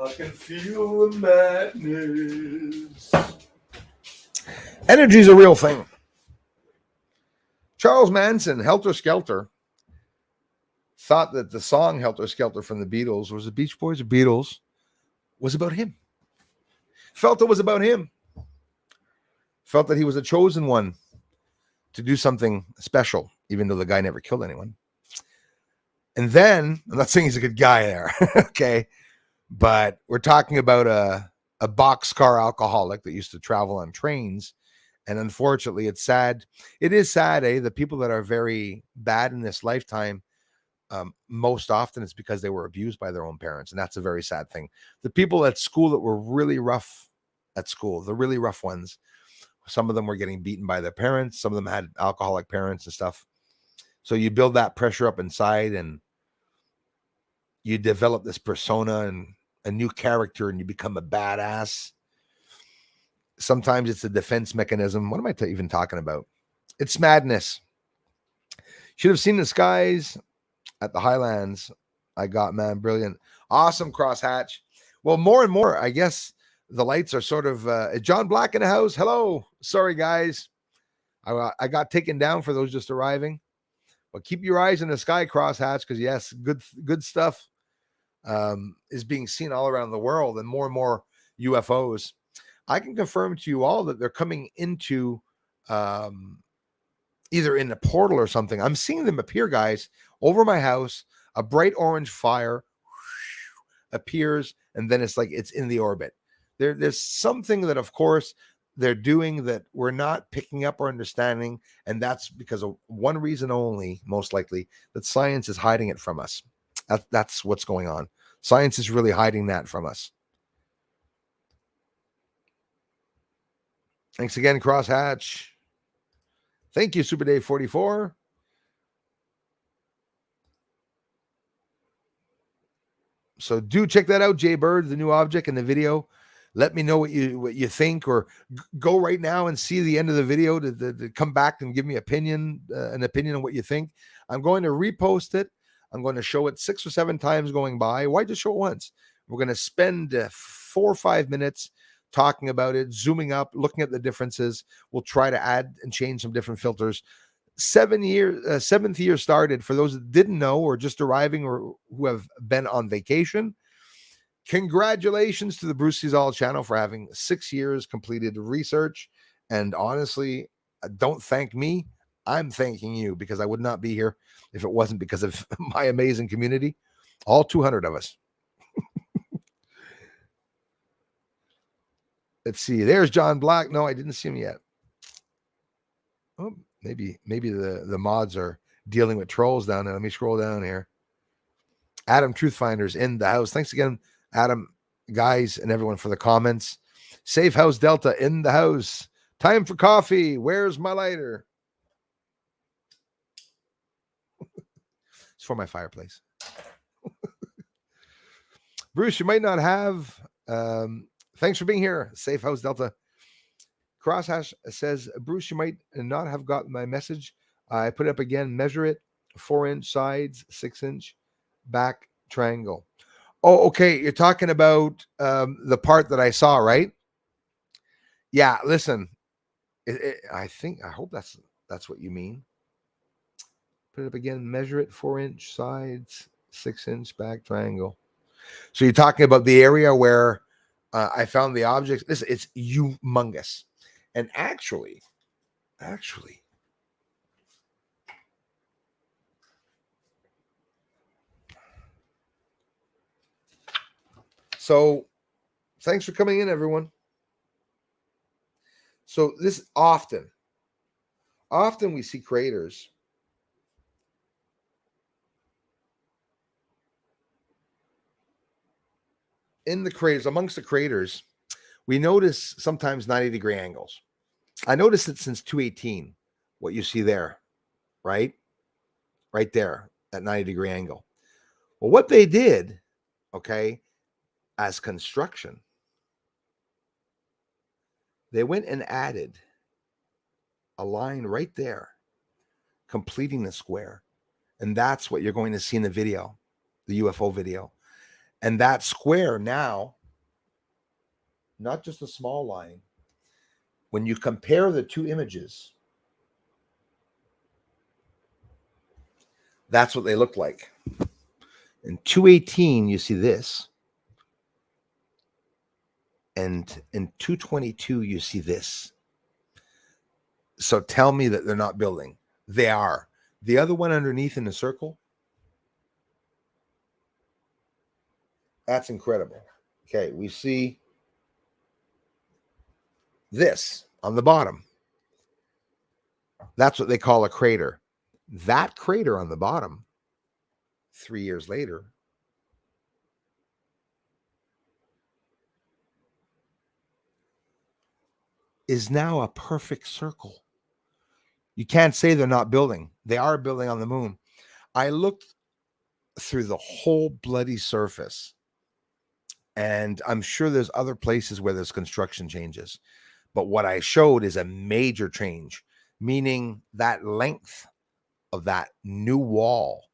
Speaker 1: I can feel the madness. Energy is a real thing. Charles Manson, Helter Skelter, thought that the song Helter Skelter from the Beatles, was the Beach Boys or Beatles, was about him. Felt it was about him. Felt that he was a chosen one to do something special, even though the guy never killed anyone. And then, I'm not saying he's a good guy there, okay, but we're talking about a boxcar alcoholic that used to travel on trains. And unfortunately, it's sad. It is sad, the people that are very bad in this lifetime, most often it's because they were abused by their own parents. And that's a very sad thing. The people at school that were really rough at school, the really rough ones, some of them were getting beaten by their parents. Some of them had alcoholic parents and stuff. So you build that pressure up inside, and you develop this persona and a new character, and you become a badass. Sometimes it's a defense mechanism. What am I even talking about? It's madness. Should have seen the skies at the Highlands. I got, man, brilliant. Awesome, Crosshatch. Well, more and more, I guess the lights are sort of, John Black in the house. Hello. Sorry, guys. I got taken down for those just arriving. But keep your eyes in the sky, Crosshatch, because yes, good stuff is being seen all around the world, and more UFOs. I can confirm to you all that they're coming into either in a portal or something. I'm seeing them appear, guys, over my house. A bright orange fire appears, and then it's like it's in the orbit. There's something that, of course, they're doing that we're not picking up or understanding, and that's because of one reason only, most likely, that science is hiding it from us. That's what's going on. Science is really hiding that from us. Thanks again, Crosshatch. Thank you, Super Dave 44. So do check that out, Jay Bird, the new object in the video. Let me know what you think, or go right now and see the end of the video to come back and give me an opinion on what you think. I'm going to repost it. I'm going to show it 6 or 7 times going by. Why just show it once? We're going to spend 4 or 5 minutes talking about it, zooming up, looking at the differences. We'll try to add and change some different filters. 7th year started. For those that didn't know, or just arriving, or who have been on vacation, congratulations to the Bruce Cesal channel for having 6 years completed research. And honestly, don't thank me. I'm thanking you, because I would not be here if it wasn't because of my amazing community. All 200 of us. Let's see. There's John Black. No, I didn't see him yet. Oh, maybe the mods are dealing with trolls down there. Let me scroll down here. Adam Truthfinder's in the house. Thanks again, Adam, guys, and everyone for the comments. Safe House Delta in the house. Time for coffee. Where's my lighter? It's for my fireplace. Bruce, you might not have. Thanks for being here. Safe House Delta. Crosshash says, Bruce, you might not have gotten my message. I put it up again. Measure it. 4-inch sides, 6-inch back triangle. Oh, okay. You're talking about the part that I saw, right? Yeah. Listen, I hope that's what you mean. Put it up again. Measure it. 4-inch sides, 6-inch back triangle. So you're talking about the area where I found the objects. Listen, it's humongous. And actually, so thanks for coming in, everyone. So this often we see craters in the craters, amongst the craters, we notice sometimes 90-degree angles. I noticed it since 218, what you see there, right? Right there, that 90-degree angle. Well, what they did, okay, as construction, they went and added a line right there, completing the square. And that's what you're going to see in the video, the UFO video. And that square now, not just a small line, when you compare the two images, that's what they look like. In 218, you see this. And in 222, you see this. So tell me that they're not building. They are. The other one underneath in the circle, that's incredible. Okay, we see this on the bottom. That's what they call a crater. That crater on the bottom, 3 years later, is now a perfect circle. You can't say they're not building. They are building on the moon. I looked through the whole bloody surface, and I'm sure there's other places where there's construction changes. But what I showed is a major change, meaning that length of that new wall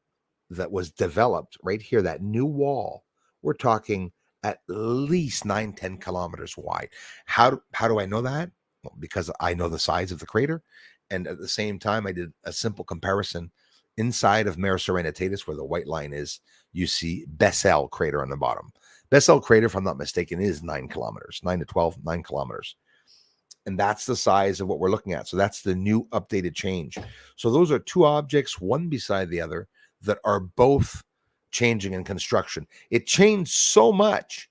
Speaker 1: that was developed right here, that new wall, we're talking at least 9-10 kilometers wide. How do I know that? Well, because I know the size of the crater. And at the same time, I did a simple comparison. Inside of Mare Serenitatis, where the white line is, you see Bessel crater on the bottom. Bessel crater, if I'm not mistaken, is 9 kilometers, 9 to 12, 9 kilometers. And that's the size of what we're looking at. So that's the new updated change. So those are two objects, one beside the other, that are both changing in construction. It changed so much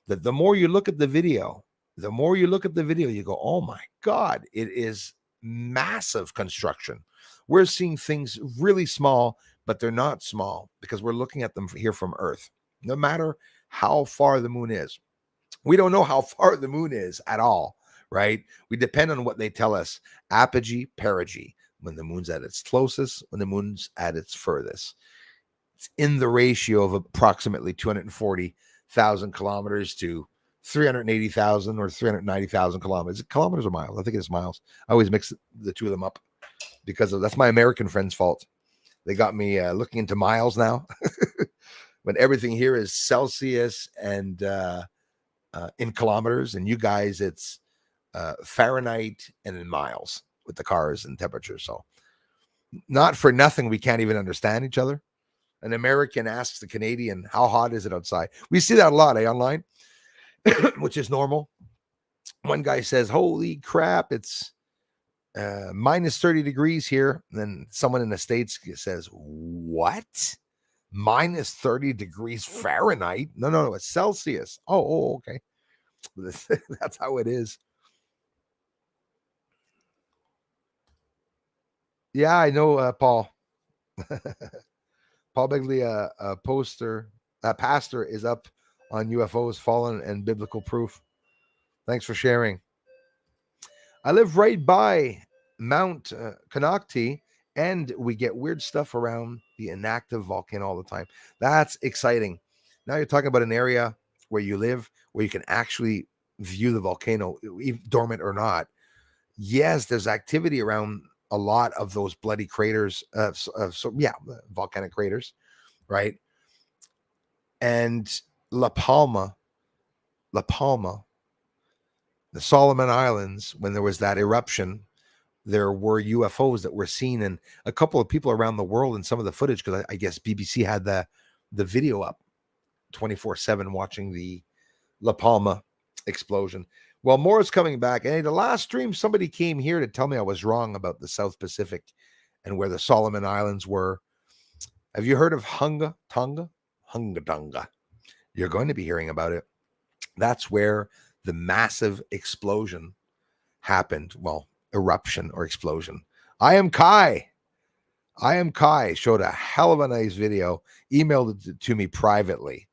Speaker 1: that the more you look at the video, you go, oh my God, it is massive construction. We're seeing things really small, but they're not small because we're looking at them here from Earth. No matter how far the moon is, we don't know how far the moon is at all, right? We depend on what they tell us. Apogee, perigee, when the moon's at its closest, when the moon's at its furthest. It's in the ratio of approximately 240,000 kilometers to 380,000 or 390,000 kilometers. Kilometers or miles? I think it's miles. I always mix the two of them up because that's my American friend's fault. They got me looking into miles now. When everything here is Celsius and in kilometers, and you guys, it's Fahrenheit and in miles with the cars and temperature. So not for nothing, we can't even understand each other. An American asks the Canadian, how hot is it outside? We see that a lot, online, which is normal. One guy says, holy crap, it's minus 30 degrees here. And then someone in the States says, what? Minus 30 degrees Fahrenheit? No, it's Celsius. Oh, okay. That's how it is. Yeah, I know, Paul. Paul Begley, a pastor, is up on UFOs, fallen, and biblical proof. Thanks for sharing. I live right by Mount Canocti, and we get weird stuff around the inactive volcano all the time. That's exciting. Now you're talking about an area where you live, where you can actually view the volcano, dormant or not. Yes, there's activity around a lot of those bloody craters, volcanic craters, right? And La Palma, the Solomon Islands, when there was that eruption, there were UFOs that were seen, and a couple of people around the world in some of the footage, because I guess BBC had the video up 24/7 watching the La Palma explosion. Well, more is coming back. And the last stream, somebody came here to tell me I was wrong about the South Pacific and where the Solomon Islands were. Have you heard of Hunga Tonga? Hunga Tonga. You're going to be hearing about it. That's where the massive explosion happened. Well, eruption or explosion. I am Kai. Showed a hell of a nice video, emailed it to me privately.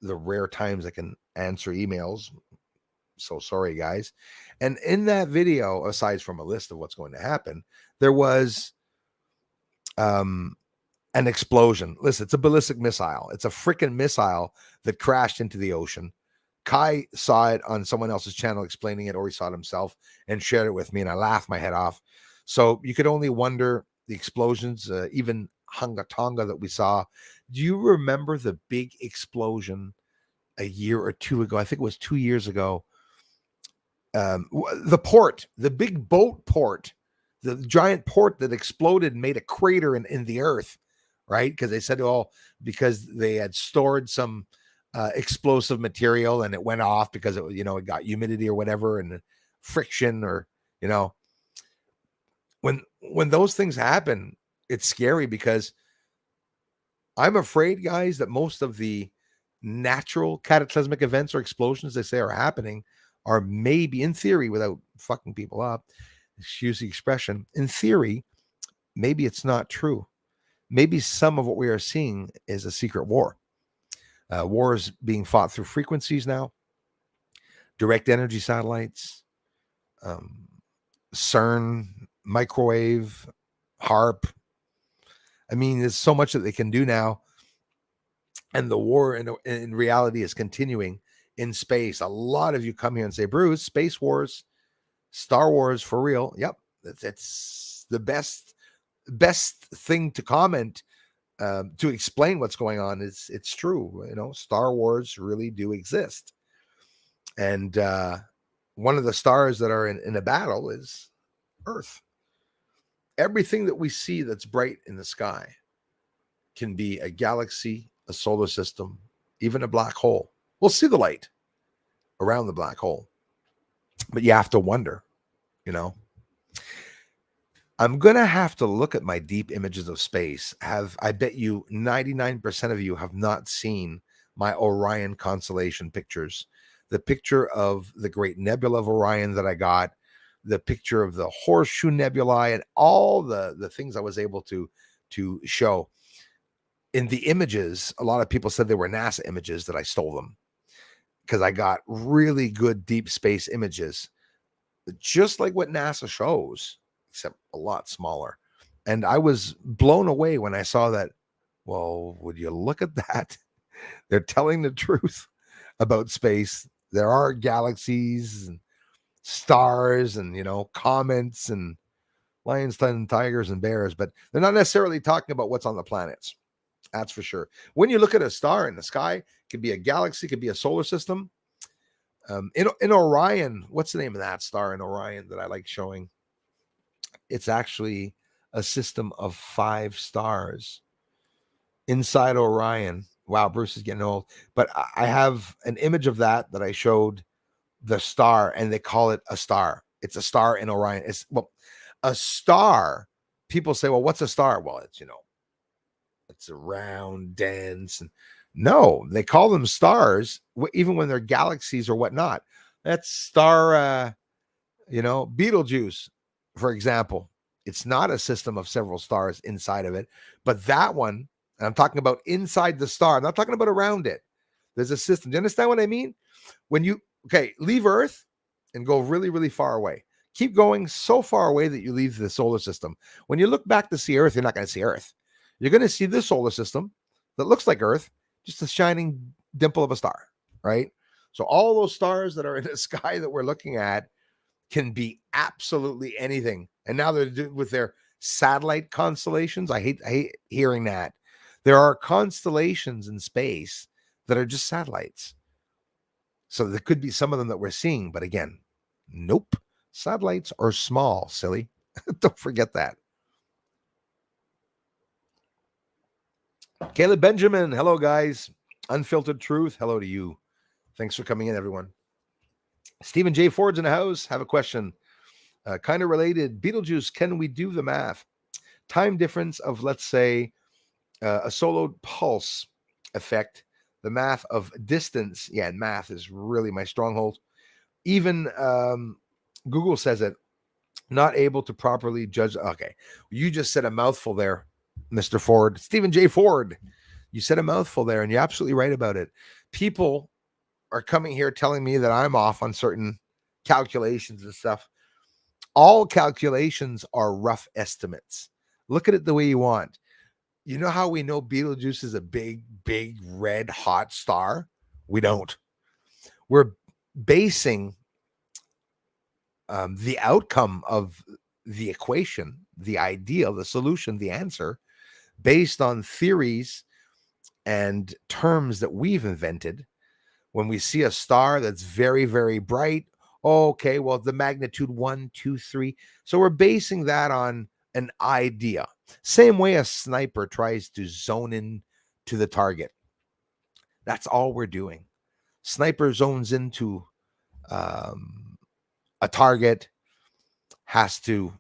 Speaker 1: The rare times I can answer emails. So sorry, guys. And in that video, aside from a list of what's going to happen, there was an explosion. Listen, it's a ballistic missile. It's a freaking missile that crashed into the ocean. Kai saw it on someone else's channel explaining it, or he saw it himself and shared it with me, and I laughed my head off. So you could only wonder the explosions, even Hunga Tonga that we saw. Do you remember the big explosion a year or two ago? I think it was 2 years ago. The port, the big boat port, the giant port that exploded and made a crater in the earth, right? Because they said, oh, because they had stored some explosive material and it went off because it, it got humidity or whatever and friction, or when those things happen, it's scary, because I'm afraid, guys, that most of the natural cataclysmic events or explosions they say are happening are maybe, in theory, without fucking people up, excuse the expression, in theory, maybe it's not true. Maybe some of what we are seeing is a secret war. Wars being fought through frequencies now, direct energy satellites, CERN, microwave, HARP. I mean, there's so much that they can do now. And the war in reality is continuing in space. A lot of you come here and say, Bruce, Space Wars, Star Wars for real. Yep. It's the best thing to comment to explain what's going on. It's true. Star Wars really do exist. And one of the stars that are in a battle is Earth. Everything that we see that's bright in the sky can be a galaxy, a solar system, even a black hole. We'll see the light around the black hole, but you have to wonder, I'm going to have to look at my deep images of space. I bet you 99% of you have not seen my Orion constellation pictures. The picture of the Great Nebula of Orion that I got, the picture of the Horseshoe Nebulae, and all the things I was able to show. In the images, a lot of people said they were NASA images, that I stole them, because I got really good deep space images, just like what NASA shows, except a lot smaller. And I was blown away when I saw that. Well, would you look at that? They're telling the truth about space. There are galaxies and stars and, comets and lions, and tigers and bears, but they're not necessarily talking about what's on the planets. That's for sure. When you look at a star in the sky, it could be a galaxy, it could be a solar system. In Orion, what's the name of that star in Orion that I like showing? It's actually a system of 5 stars inside Orion. Wow, Bruce is getting old. But I have an image of that I showed the star, and they call it a star. It's a star in Orion. A star. People say, well, what's a star? Well, it's a round, dense, and no, they call them stars, even when they're galaxies or whatnot. That's star, Betelgeuse, for example. It's not a system of several stars inside of it, but that one, and I'm talking about inside the star, I'm not talking about around it. There's a system. Do you understand what I mean? When you, leave Earth and go really, really far away. Keep going so far away that you leave the solar system. When you look back to see Earth, you're not going to see Earth. You're going to see the solar system that looks like Earth, just a shining dimple of a star, right? So all those stars that are in the sky that we're looking at can be absolutely anything. And now they're with their satellite constellations. I hate hearing that. There are constellations in space that are just satellites. So there could be some of them that we're seeing, but again, nope. Satellites are small, silly. Don't forget that. Caleb Benjamin, hello guys. Unfiltered Truth, hello to you. Thanks for coming in, everyone. Stephen J. Ford's in the house. Have a question. Kind of related. Beetlejuice, can we do the math? Time difference of, let's say, a soloed pulse effect. The math of distance. Yeah, math is really my stronghold. Even Google says it. Not able to properly judge. Okay, you just said a mouthful there, Mr. Ford. Stephen J. Ford. You said a mouthful there, and you're absolutely right about it. People are coming here telling me that I'm off on certain calculations and stuff. All calculations are rough estimates. Look at it the way you want. You know how we know Betelgeuse is a big, big, red, hot star? We don't. We're basing the outcome of the equation, the ideal, the solution, the answer, based on theories and terms that we've invented. When we see a star that's very, very bright, okay, well, the magnitude 1, 2, 3. So we're basing that on an idea. Same way a sniper tries to zone in to the target. That's all we're doing. Sniper zones into a target, has to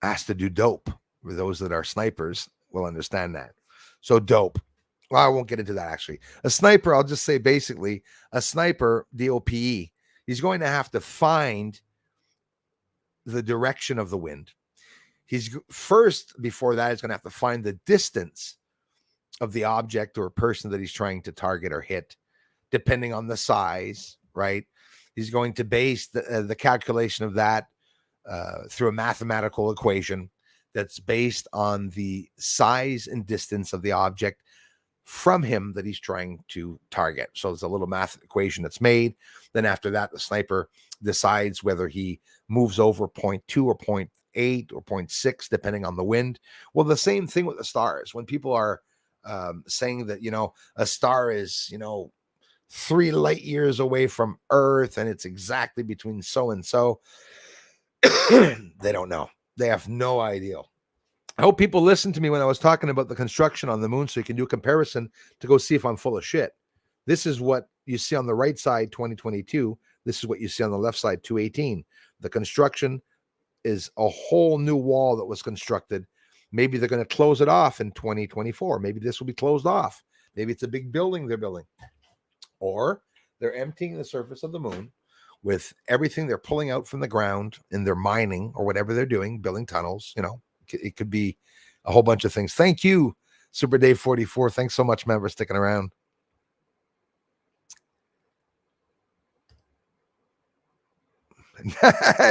Speaker 1: do dope. For those that are snipers will understand that. So dope. Well, I won't get into that actually. A sniper, I'll just say basically, a sniper, DOPE, he's going to have to find the direction of the wind. He's first, before that, he's going to have to find the distance of the object or person that he's trying to target or hit, depending on the size, right? He's going to base the calculation of that through a mathematical equation that's based on the size and distance of the object from him that he's trying to target. So there's a little math equation that's made. Then after that, the sniper decides whether he moves over 0.2 or 0.8 or 0.6, depending on the wind. Well, the same thing with the stars. When people are saying that, a star is, 3 light years away from Earth and it's exactly between so and so, they don't know. They have no idea. I hope people listened to me when I was talking about the construction on the moon so you can do a comparison to go see if I'm full of shit. This is what you see on the right side, 2022. This is what you see on the left side, 2018. The construction is a whole new wall that was constructed. Maybe they're going to close it off in 2024. Maybe this will be closed off. Maybe it's a big building they're building. Or they're emptying the surface of the moon with everything they're pulling out from the ground and they're mining or whatever they're doing, building tunnels. It could be a whole bunch of things. Thank you, Super Dave 44. Thanks so much, man, for sticking around.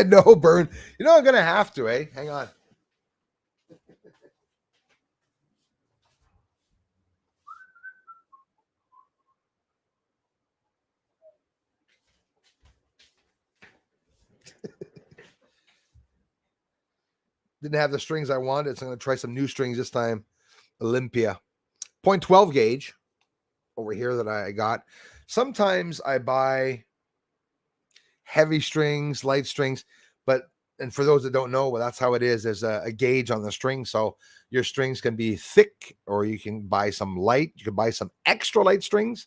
Speaker 1: No, Burn. I'm going to have to, eh? Hang on. Didn't have the strings I wanted, so I'm going to try some new strings this time. Olympia. 0.12 gauge over here that I got. Sometimes I buy heavy strings, light strings, and for those that don't know, well, that's how it is. There's a gauge on the string, so your strings can be thick, or you can buy some light. You can buy some extra light strings.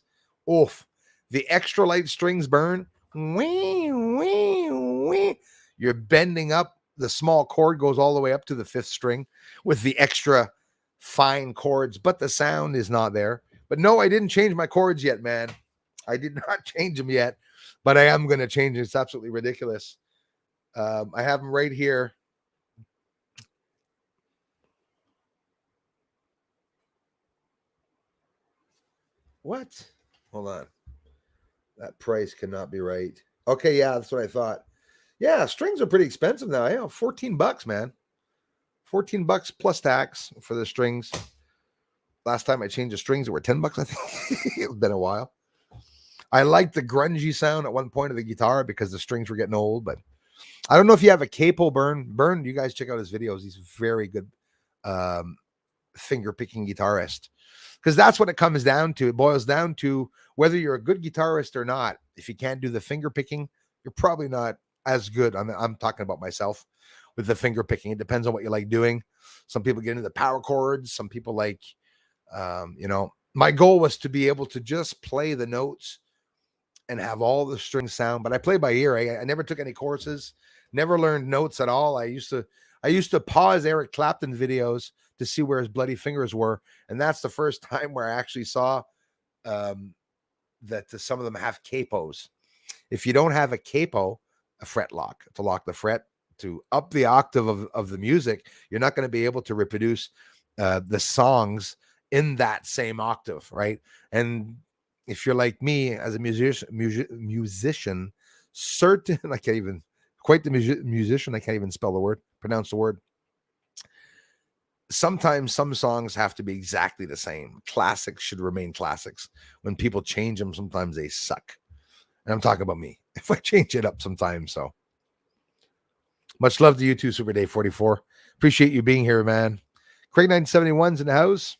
Speaker 1: Oof, the extra light strings burn. Wee, wee, wee. You're bending up. The small cord goes all the way up to the 5th string with the extra fine chords, but the sound is not there. But no, I didn't change my chords yet, man. I did not change them yet, but I am going to change it. It's absolutely ridiculous. I have them right here. What? Hold on. That price cannot be right. Okay, yeah, that's what I thought. Yeah, strings are pretty expensive now. Yeah, $14, man. $14 plus tax for the strings. Last time I changed the strings, it were $10, I think. It's been a while. I liked the grungy sound at one point of the guitar because the strings were getting old, but I don't know if you have a capo, Burn, you guys check out his videos. He's very good finger picking guitarist, because that's what it comes down to. It boils down to whether you're a good guitarist or not. If you can't do the finger picking, you're probably not as good. I'm talking about myself with the finger picking. It depends on what you like doing. Some people get into the power chords. Some people like My goal was to be able to just play the notes and have all the strings sound, but I play by ear. I never took any courses, never learned notes at all. I used to pause Eric Clapton videos to see where his bloody fingers were, and that's the first time where I actually saw that some of them have capos. If you don't have a capo, a fret lock to lock the fret to up the octave of the music, you're not going to be able to reproduce the songs in that same octave, right? And if you're like me as a musician, certain I can't even quite the musician. I can't even pronounce the word. Sometimes some songs have to be exactly the same. Classics should remain classics. When people change them, sometimes they suck. And I'm talking about me. If I change it up sometimes, so. Much love to you too, Super Day 44. Appreciate you being here, man. Craig 971's in the house.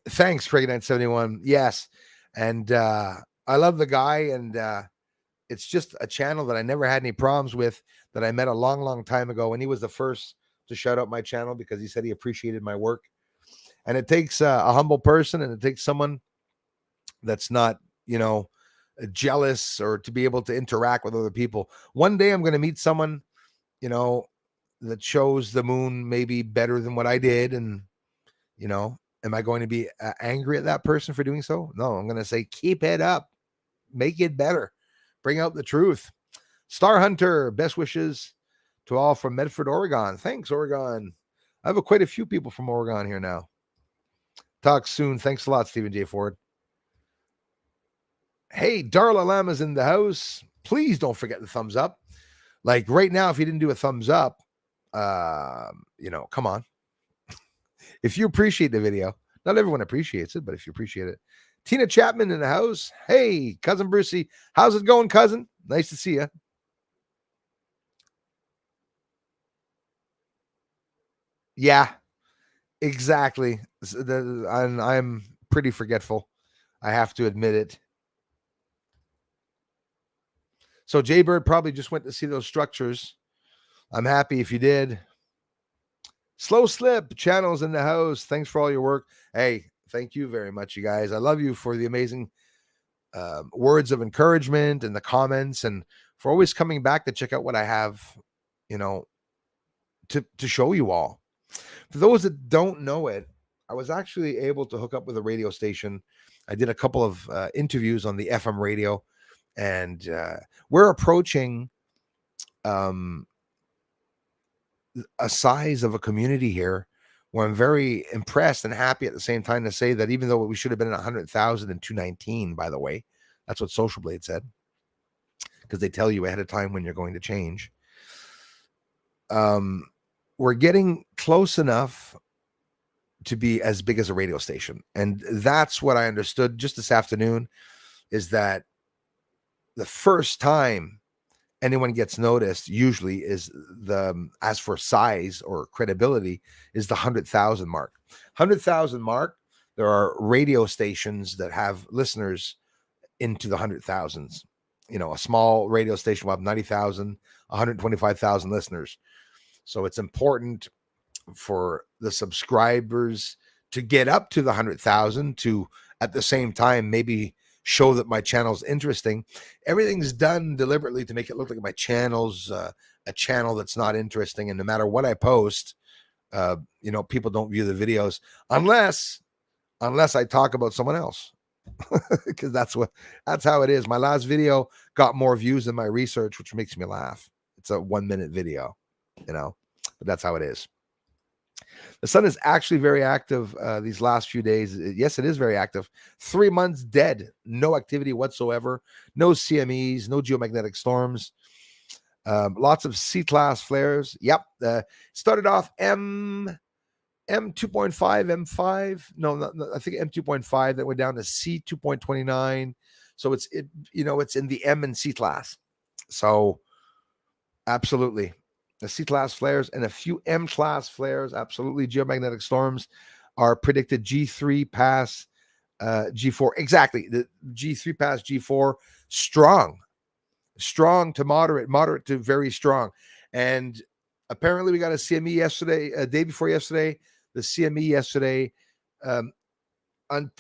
Speaker 1: Thanks, Craig 971. Yes. And I love the guy, and it's just a channel that I never had any problems with, that I met a long, long time ago. And he was the first to shout out my channel because he said he appreciated my work. And it takes a humble person, and it takes someone that's not, jealous, or to be able to interact with other people. One day I'm going to meet someone, that shows the moon maybe better than what I did. And, am I going to be angry at that person for doing so? No, I'm going to say, keep it up, make it better, bring out the truth. Star Hunter, best wishes to all from Medford, Oregon. Thanks, Oregon. I have quite a few people from Oregon here now. Talk soon. Thanks a lot, Stephen J. Ford. Hey, Darla Lama's in the house. Please don't forget the thumbs up. Like right now, if you didn't do a thumbs up, come on. If you appreciate the video, not everyone appreciates it, but if you appreciate it. Tina Chapman in the house. Hey, cousin Brucey. How's it going, cousin? Nice to see you. Yeah, exactly. I'm pretty forgetful. I have to admit it. So Jaybird probably just went to see those structures. I'm happy if you did. Slow Slip channels in the house. Thanks for all your work. Hey, thank you very much, you guys. I love you for the amazing words of encouragement and the comments, and for always coming back to check out what I have, to show you all. For those that don't know it, I was actually able to hook up with a radio station. I did a couple of interviews on the FM radio, and we're approaching a size of a community here where I'm very impressed and happy at the same time to say that even though we should have been at 100,000 in 2019, by the way, that's what Social Blade said, because they tell you ahead of time when you're going to change. We're getting close enough to be as big as a radio station. And that's what I understood just this afternoon, is that the first time anyone gets noticed usually is as for size or credibility, is the 100,000 mark. 100,000 mark, there are radio stations that have listeners into the 100,000s. A small radio station will have 90,000, 125,000 listeners. So it's important for the subscribers to get up to the 100,000 to, at the same time, maybe show that my channel's interesting. Everything's done deliberately to make it look like my channel's a channel that's not interesting. And no matter what I post, people don't view the videos unless I talk about someone else, because that's how it is. My last video got more views than my research, which makes me laugh. It's a 1-minute video, but that's how it is. The sun is actually very active these last few days. Yes, it is very active. 3 months dead. No activity whatsoever. No CMEs, no geomagnetic storms. Lots of C-class flares. Yep. Started off M2.5, M5. No, I think M2.5. That went down to C2.29. So it's in the M and C class. So absolutely. The C-class flares and a few M-class flares. Absolutely. Geomagnetic storms are predicted G3 past G4. Exactly. The G3 past G4. Strong to moderate to very strong. And apparently we got a CME yesterday, day before yesterday. the CME yesterday. On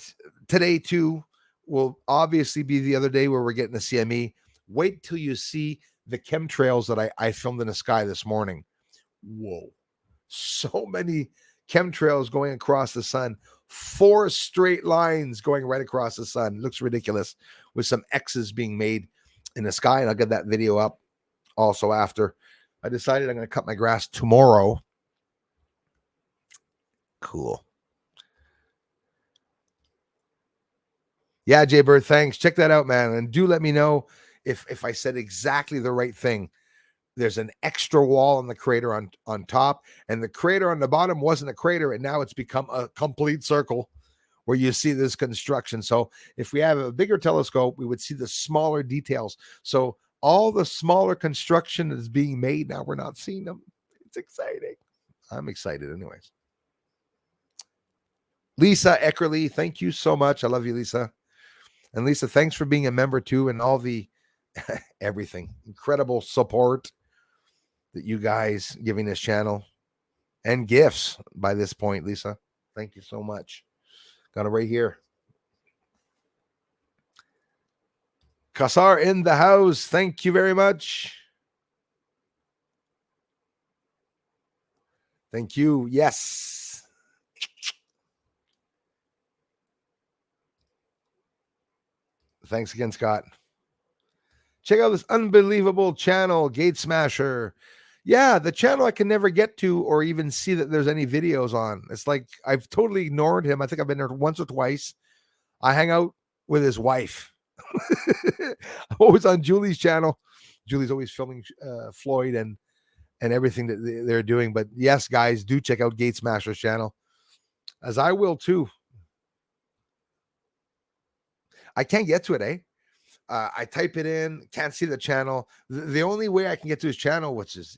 Speaker 1: today too will obviously be the other day where we're getting the CME. Wait till you see the chemtrails that I filmed in the sky this morning. Whoa. So many chemtrails going across the sun. 4 straight lines going right across the sun. It looks ridiculous with some X's being made in the sky. And I'll get that video up also after. I decided I'm going to cut my grass tomorrow. Cool. Yeah, Jay Bird, thanks. Check that out, man. And do let me know if I said exactly the right thing. There's an extra wall on the crater on top, and the crater on the bottom wasn't a crater, and now it's become a complete circle where you see this construction. So if we have a bigger telescope, we would see the smaller details. So all the smaller construction is being made. Now we're not seeing them. It's exciting. I'm excited anyways. Lisa Eckerly, thank you so much. I love you, Lisa. And Lisa, thanks for being a member too, and all the everything. Incredible support that you guys giving this channel, and gifts by this point, Lisa. Thank you so much. Got it right here. Kasar in the house. Thank you very much. Thank you. Yes. Thanks again, Scott. Check out this unbelievable channel, Gate Smasher. Yeah, the channel I can never get to or even see that there's any videos on. It's like I've totally ignored him. I think I've been there once or twice. I hang out with his wife. I'm always on Julie's channel. Julie's always filming Floyd and everything that they're doing. But yes, guys, do check out Gate Smasher's channel, as I will too. I can't get to it, eh? I type it in, can't see the channel. The only way I can get to his channel, which is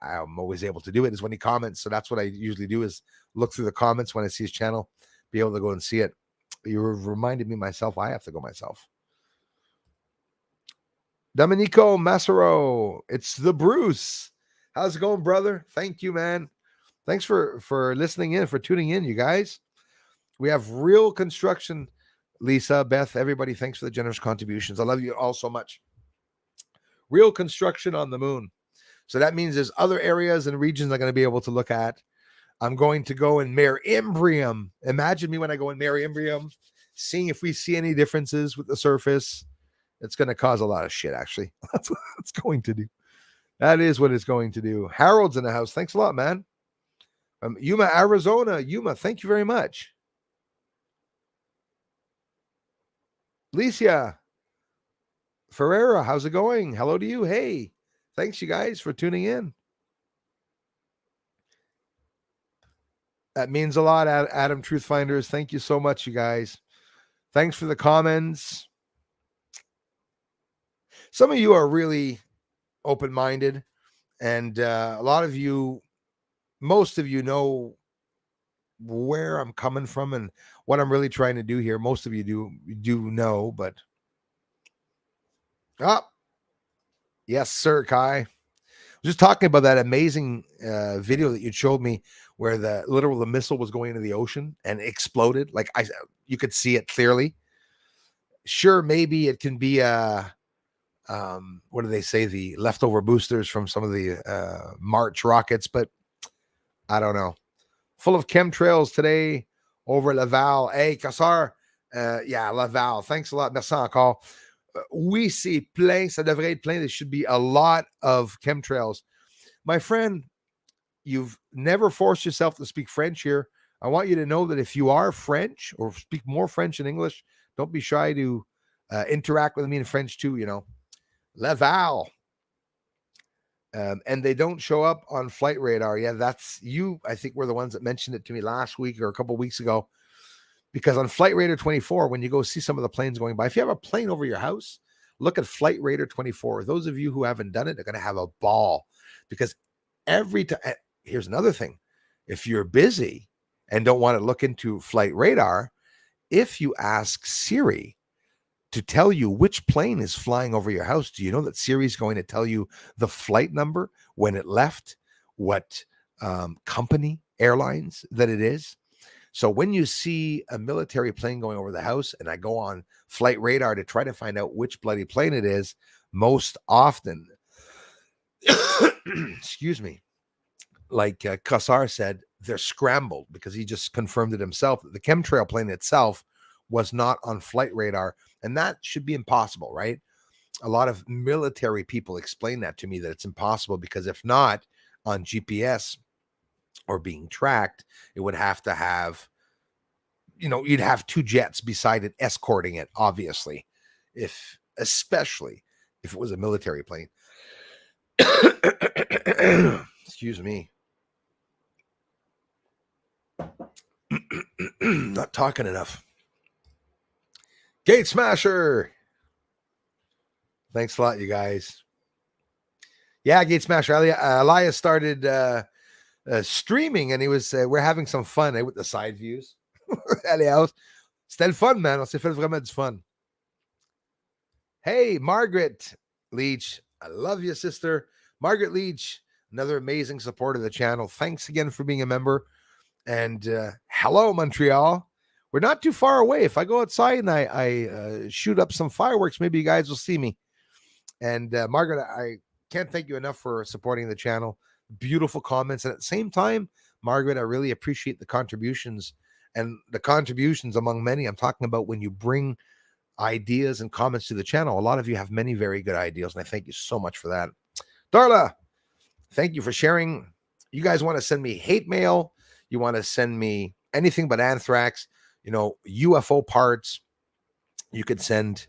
Speaker 1: I'm always able to do it, is when he comments. So that's what I usually do, is look through the comments when I see his channel, be able to go and see it. You reminded me myself. I have to go myself. Domenico Massaro, it's the Bruce. How's it going, brother? Thank you, man. Thanks for listening in, for tuning in, you guys. We have real construction. Lisa, Beth, everybody, thanks for the generous contributions. I love you all so much. Real construction on the moon. So that means there's other areas and regions I'm going to be able to look at. I'm going to go in Mare Imbrium. Imagine me when I go in Mare Imbrium, seeing if we see any differences with the surface. It's going to cause a lot of shit, actually. That's what it's going to do. That is what it's going to do. Harold's in the house. Thanks a lot, man. Yuma, Arizona. Yuma, thank you very much. Licia Ferreira, how's it going? Hello to you. Hey, thanks you guys for tuning in. That means a lot, Adam Truthfinders. Thank you so much, you guys. Thanks for the comments. Some of you are really open-minded, and a lot of you, most of you know where I'm coming from and what I'm really trying to do here. Most of you do know, but yes, sir, Kai. I was just talking about that amazing video that you showed me where the missile was going into the ocean and exploded. Like you could see it clearly. Sure, maybe it can be what do they say? The leftover boosters from some of the March rockets, but I don't know. Full of chemtrails today over Laval. Hey, Kassar. Yeah, Laval. Thanks a lot. Merci encore. Oui, c'est plein. Ça devrait être plein. There should be a lot of chemtrails. My friend, you've never forced yourself to speak French here. I want you to know that if you are French or speak more French than English, don't be shy to interact with me in French too, you know. Laval. And they don't show up on flight radar. Yeah, that's you. I think were the ones that mentioned it to me last week or a couple of weeks ago. Because on Flight Radar 24, when you go see some of the planes going by, if you have a plane over your house, look at Flight Radar 24. Those of you who haven't done it are going to have a ball. Because every time, here's another thing. If you're busy and don't want to look into flight radar, if you ask Siri to tell you which plane is flying over your house, do you know that Siri is going to tell you the flight number, when it left, what company
Speaker 2: airlines that it is. So when you see a military plane going over the house, and I go on flight radar to try to find out which bloody plane it is, most often, excuse me, like Kassar said, they're scrambled because he just confirmed it himself that the chemtrail plane itself was not on flight radar. And that should be impossible, right? A lot of military people explain that to me, that it's impossible because if not on GPS or being tracked, it would have to have, you'd have two jets beside it escorting it, obviously, especially if it was a military plane. Excuse me. Not talking enough. Gate Smasher. Thanks a lot, you guys. Yeah, Gate Smasher. Elias started streaming, and he was, we're having some fun with the side views. Elias, c'était le fun, man. On s'est fait vraiment du fun. Hey, Margaret Leach. I love you, sister. Margaret Leach, another amazing supporter of the channel. Thanks again for being a member. And hello, Montreal. We're not too far away. If I go outside and I shoot up some fireworks, maybe you guys will see me. And Margaret, I can't thank you enough for supporting the channel. Beautiful comments. And at the same time, Margaret, I really appreciate the contributions, and the contributions among many. I'm talking about when you bring ideas and comments to the channel. A lot of you have many very good ideas, and I thank you so much for that. Darla, thank you for sharing. You guys want to send me hate mail, you want to send me anything but anthrax, UFO parts, you could send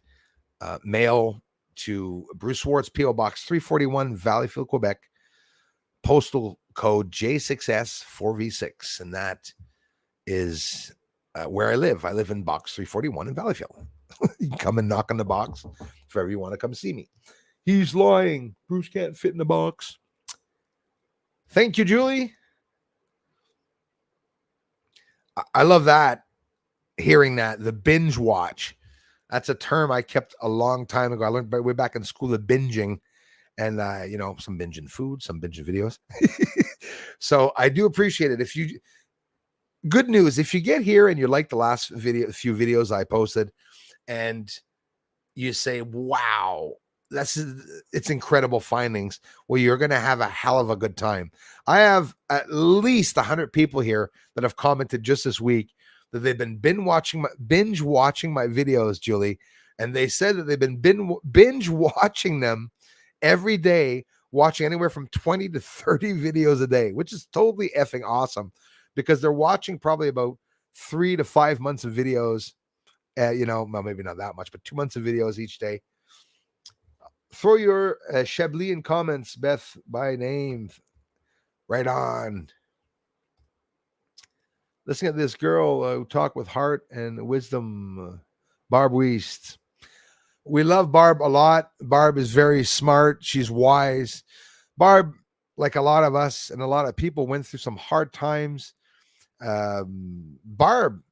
Speaker 2: mail to Bruce Swartz, P.O. Box 341, Valleyfield, Quebec, postal code J6S4V6, and that is where I live. I live in Box 341 in Valleyfield. You can come and knock on the box if ever you want to come see me. He's lying. Bruce can't fit in the box. Thank you, Julie. I love that. Hearing that, the binge watch. That's a term I kept a long time ago. I learned way back in school the binging, and some binging food, some binging videos. So I do appreciate it. Good news, if you get here and you like the last few videos I posted, and you say, wow, it's incredible findings, well, you're going to have a hell of a good time. I have at least 100 people here that have commented just this week that they've been binge watching my videos, Julie, and they said that they've been binge watching them every day, watching anywhere from 20 to 30 videos a day, which is totally effing awesome, because they're watching probably about 3 to 5 months of videos, well, maybe not that much, but 2 months of videos each day. Throw your Chablis in comments, Beth, by name. Right on. Listen at this girl who talk with heart and wisdom, Barb Weist. We love Barb a lot. Barb is very smart. She's wise. Barb, like a lot of us and a lot of people, went through some hard times. Barb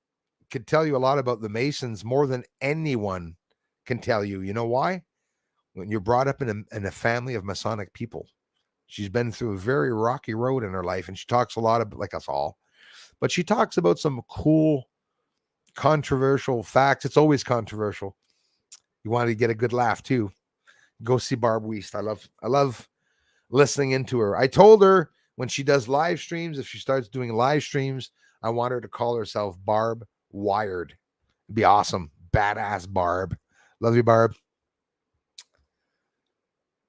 Speaker 2: could tell you a lot about the Masons more than anyone can tell you. You know why? When you're brought up in a family of Masonic people. She's been through a very rocky road in her life, and she talks a lot about, like us all, but she talks about some cool, controversial facts. It's always controversial. You want to get a good laugh too, go see Barb Weist. I love listening into her. I told her when she does live streams, if she starts doing live streams, I want her to call herself Barb Wired. It'd be awesome. Badass Barb. Love you, Barb.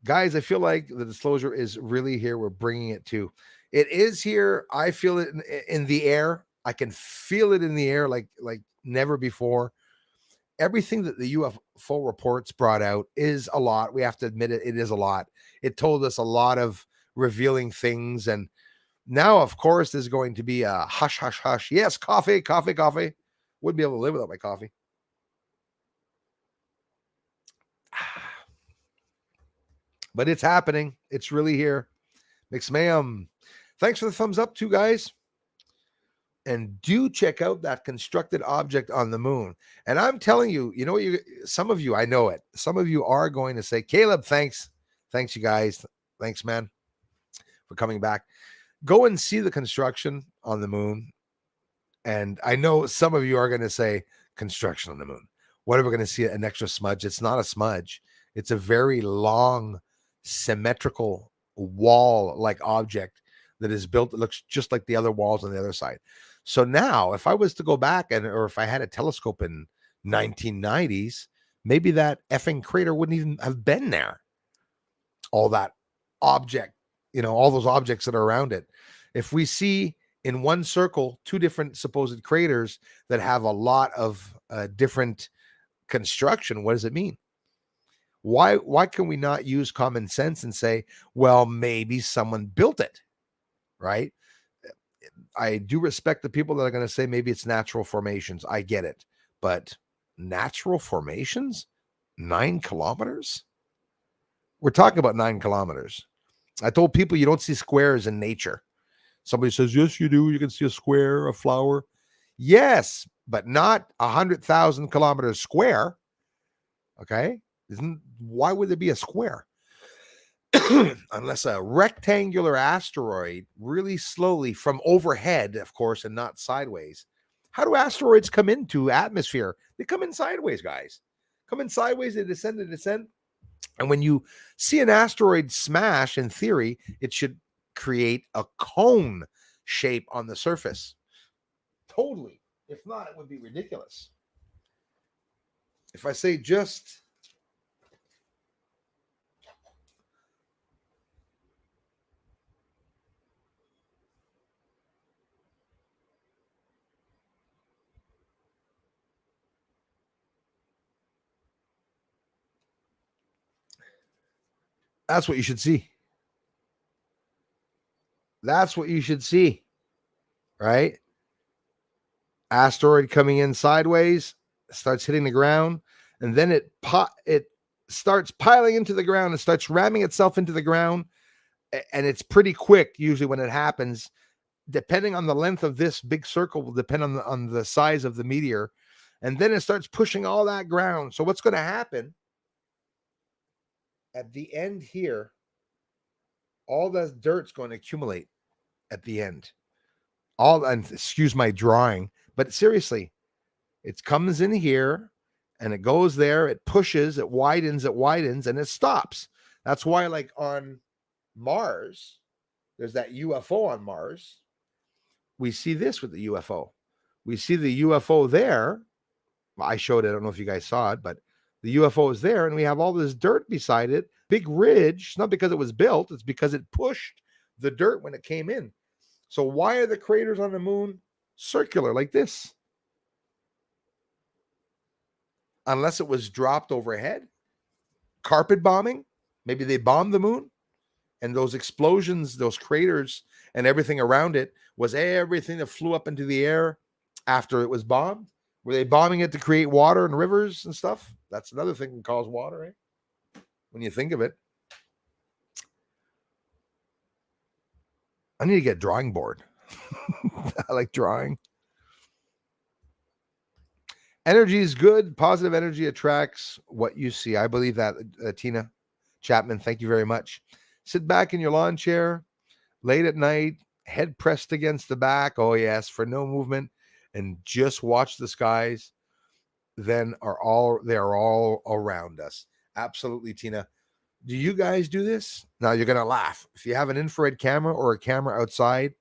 Speaker 2: Guys, I feel like the disclosure is really here. We're bringing it to. It is here. I feel it in the air. I can feel it in the air like never before. Everything that the UFO reports brought out is a lot. We have to admit it. It is a lot. It told us a lot of revealing things. And now, of course, there's going to be a hush, hush, hush. Yes, coffee. Wouldn't be able to live without my coffee. But it's happening. It's really here. MixMayhem. Thanks for the thumbs up too, guys. And do check out that constructed object on the moon. And I'm telling you, some of you, I know it. Some of you are going to say, Caleb, thanks. Thanks, you guys. Thanks, man, for coming back. Go and see the construction on the moon. And I know some of you are going to say, construction on the moon. What are we going to see? An extra smudge? It's not a smudge. It's a very long, symmetrical wall-like object that is built that looks just like the other walls on the other side. So now, if I was to go back or if I had a telescope in 1990s, maybe that effing crater wouldn't even have been there. All that object, all those objects that are around it. If we see in one circle 2 different supposed craters that have a lot of different construction, what does it mean? Why can we not use common sense and say, well, maybe someone built it, right? I do respect the people that are going to say maybe it's natural formations. I get it. But natural formations? 9 kilometers? We're talking about 9 kilometers. I told people you don't see squares in nature. Somebody says, yes, you do. You can see a square, a flower. Yes, but not 100,000 kilometers square. Okay? Why would there be a square? Unless a rectangular asteroid really slowly from overhead, of course, and not sideways. How do asteroids come into atmosphere? They come in sideways, guys. Come in sideways, they descend. And when you see an asteroid smash, in theory, it should create a cone shape on the surface. Totally. If not, it would be ridiculous. If I say just that's what you should see. That's what you should see, right? Asteroid coming in sideways, starts hitting the ground, and then it starts piling into the ground and starts ramming itself into the ground, and it's pretty quick usually when it happens. Depending on the length of this big circle will depend on the size of the meteor, and then it starts pushing all that ground. So what's going to happen at the end here? All that dirt's going to accumulate at the end. And excuse my drawing, but seriously, it comes in here and it goes there, it pushes, it widens, and it stops. That's why, like on Mars, there's that UFO on Mars. We see this with the UFO. We see the UFO there. I showed it. I don't know if you guys saw it, but the UFO is there, and we have all this dirt beside it. Big ridge, not because it was built, it's because it pushed the dirt when it came in. So why are the craters on the moon circular like this? Unless it was dropped overhead. Carpet bombing. Maybe they bombed the moon, and those explosions, those craters, and everything around it was everything that flew up into the air after it was bombed. Were they bombing it to create water and rivers and stuff? That's another thing that causes water, right? When you think of it. I need to get a drawing board. I like drawing. Energy is good. Positive energy attracts what you see. I believe that, Tina Chapman. Thank you very much. Sit back in your lawn chair, late at night, head pressed against the back. Oh, yes, for no movement, and just watch the skies. Then they are all around us. Absolutely, Tina. Do you guys do this? Now you're going to laugh. If you have an infrared camera or a camera outside,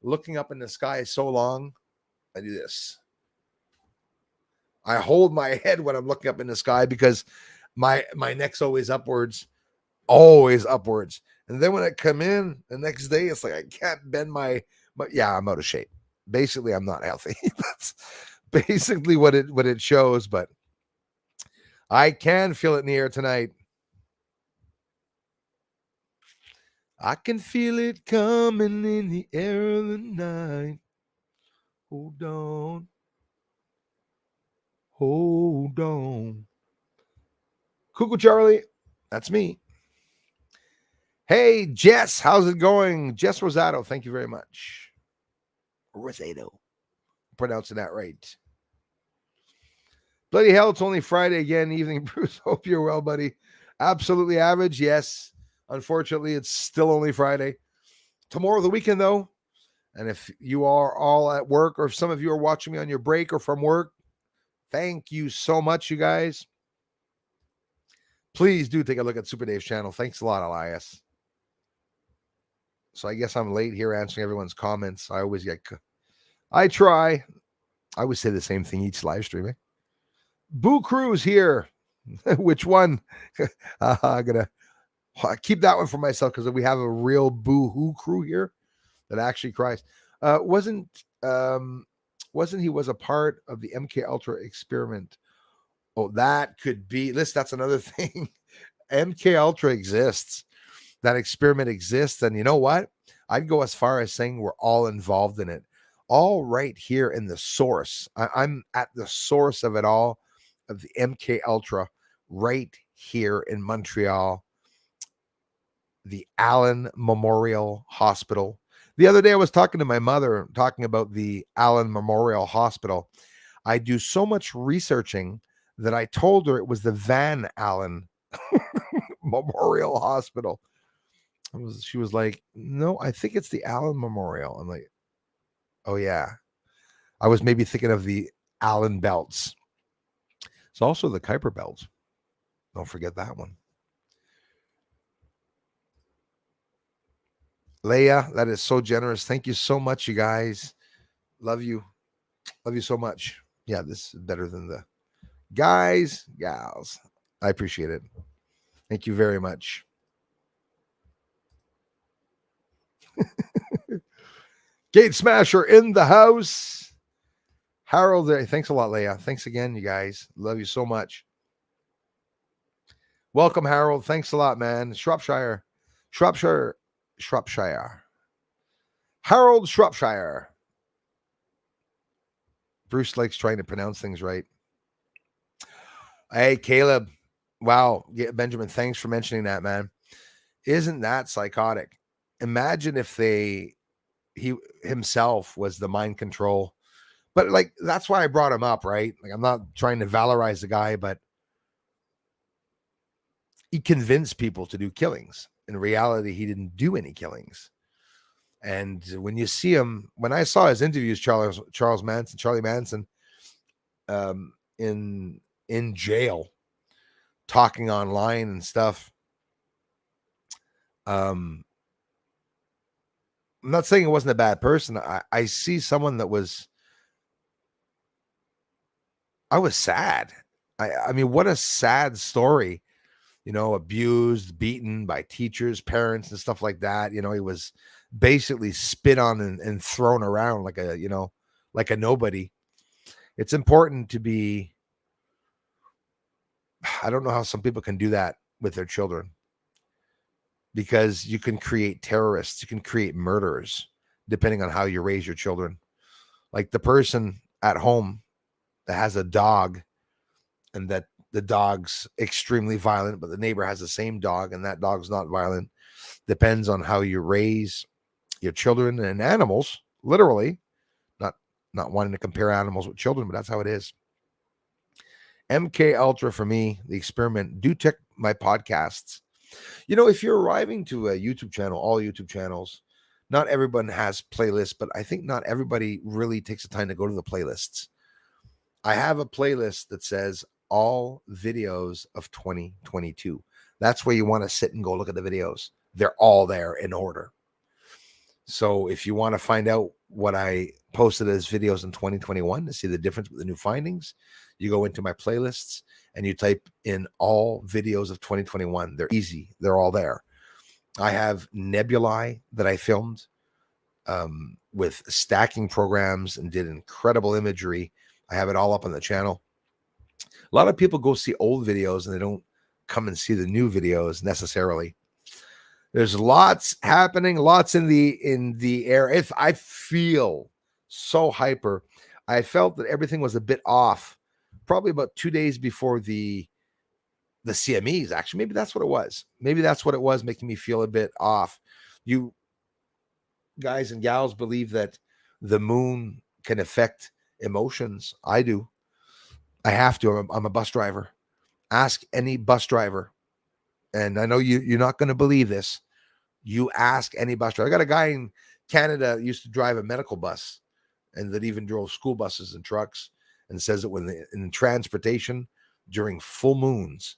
Speaker 2: looking up in the sky so long, I do this. I hold my head when I'm looking up in the sky because my neck's always upwards. And then when I come in the next day, it's like I can't bend my yeah, I'm out of shape. Basically, I'm not healthy. That's basically what it shows, but I can feel it in the air tonight. I can feel it coming in the air of the night. Hold on. Cuckoo Charlie, that's me. Hey, Jess, how's it going? Jess Rosato, thank you very much. Rosato. Pronouncing that right. Bloody hell, it's only Friday again. Evening, Bruce. Hope you're well, buddy. Absolutely average, yes. Unfortunately, it's still only Friday. tomorrow, the weekend, though. And if you are all at work, or if some of you are watching me on your break or from work, thank you so much, you guys. Please do take a look at Super Dave's channel. Thanks a lot, Elias. So I guess I'm late here answering everyone's comments. I try. I always say the same thing each live streaming. Boo Crew's here. Which one? I'm going to keep that one for myself because we have a real boo-hoo crew here that actually cries. Wasn't he was a part of the MK Ultra experiment? Oh, that could be. Listen, that's another thing. MK Ultra exists. That experiment exists. And you know what? I'd go as far as saying we're all involved in it. All right here in the source. I'm at the source of it all, of the MK Ultra, right here in Montreal, the Allen Memorial Hospital. The other day I was talking to my mother, talking about the Allen Memorial Hospital. I do so much researching that I told her it was the Van Allen Memorial Hospital. She was like, no, I think it's the Allen Memorial. I'm like, oh yeah. I was maybe thinking of the Allen belts. It's also the Kuiper belt. Don't forget that one. Leia, that is so generous. Thank you so much, you guys. Love you. Love you so much. Yeah, this is better than the guys, gals. I appreciate it. Thank you very much. Gate Smasher in the house. Harold, thanks a lot, Leia. Thanks again, you guys. Love you so much. Welcome, Harold. Thanks a lot, man. Shropshire. Harold Shropshire. Bruce likes trying to pronounce things right. Hey, Caleb. Wow. Benjamin, thanks for mentioning that, man. Isn't that psychotic? Imagine if he himself was the mind control. But like, that's why I brought him up, right? Like, I'm not trying to valorize the guy, but he convinced people to do killings. In reality, he didn't do any killings. And when you see him, when I saw his interviews, Charlie Manson, in jail, talking online and stuff. I'm not saying it wasn't a bad person. I see someone that I was sad. I mean, what a sad story, abused, beaten by teachers, parents, and stuff like that. He was basically spit on and thrown around like a nobody. It's important to be, I don't know how some people can do that with their children, because you can create terrorists, you can create murderers, depending on how you raise your children. Like the person at home that has a dog, and that the dog's extremely violent, but the neighbor has the same dog and that dog's not violent. Depends on how you raise your children and animals, literally. Not wanting to compare animals with children, but that's how it is. MK Ultra for me, the experiment. Do check my podcasts. If you're arriving to a YouTube channel, all YouTube channels, not everyone has playlists, but I think not everybody really takes the time to go to the playlists. I have a playlist that says all videos of 2022. That's where you want to sit and go look at the videos. They're all there in order. So if you want to find out what I posted as videos in 2021 to see the difference with the new findings, you go into my playlists and you type in all videos of 2021. They're easy. They're all there. I have nebulae that I filmed with stacking programs and did incredible imagery. I have it all up on the channel. A lot of people go see old videos and they don't come and see the new videos necessarily. There's lots happening, lots in the air. If I feel so hyper, I felt that everything was a bit off, probably about 2 days before the CMEs. Actually, maybe that's what it was. Maybe that's what it was, making me feel a bit off. You guys and gals believe that the moon can affect emotions. I do. I have to. I'm a bus driver. Ask any bus driver. And I know you're not going to believe this, You ask any bus driver. I got a guy in Canada used to drive a medical bus and that even drove school buses and trucks, and says that when in transportation during full moons,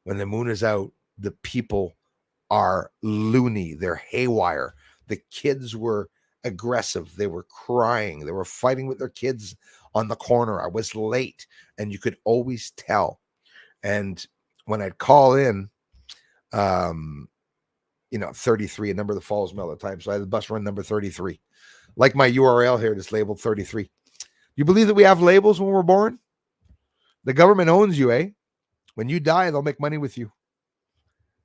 Speaker 2: when the moon is out, the people are loony. They're haywire. The kids were aggressive. They were crying. They were fighting with their kids on the corner. I was late, and you could always tell. And when I'd call in, 33, a number that follows me all the time. So I had the bus run number 33. Like my URL here, it's labeled 33. You believe that we have labels when we're born? The government owns you, eh? When you die, they'll make money with you.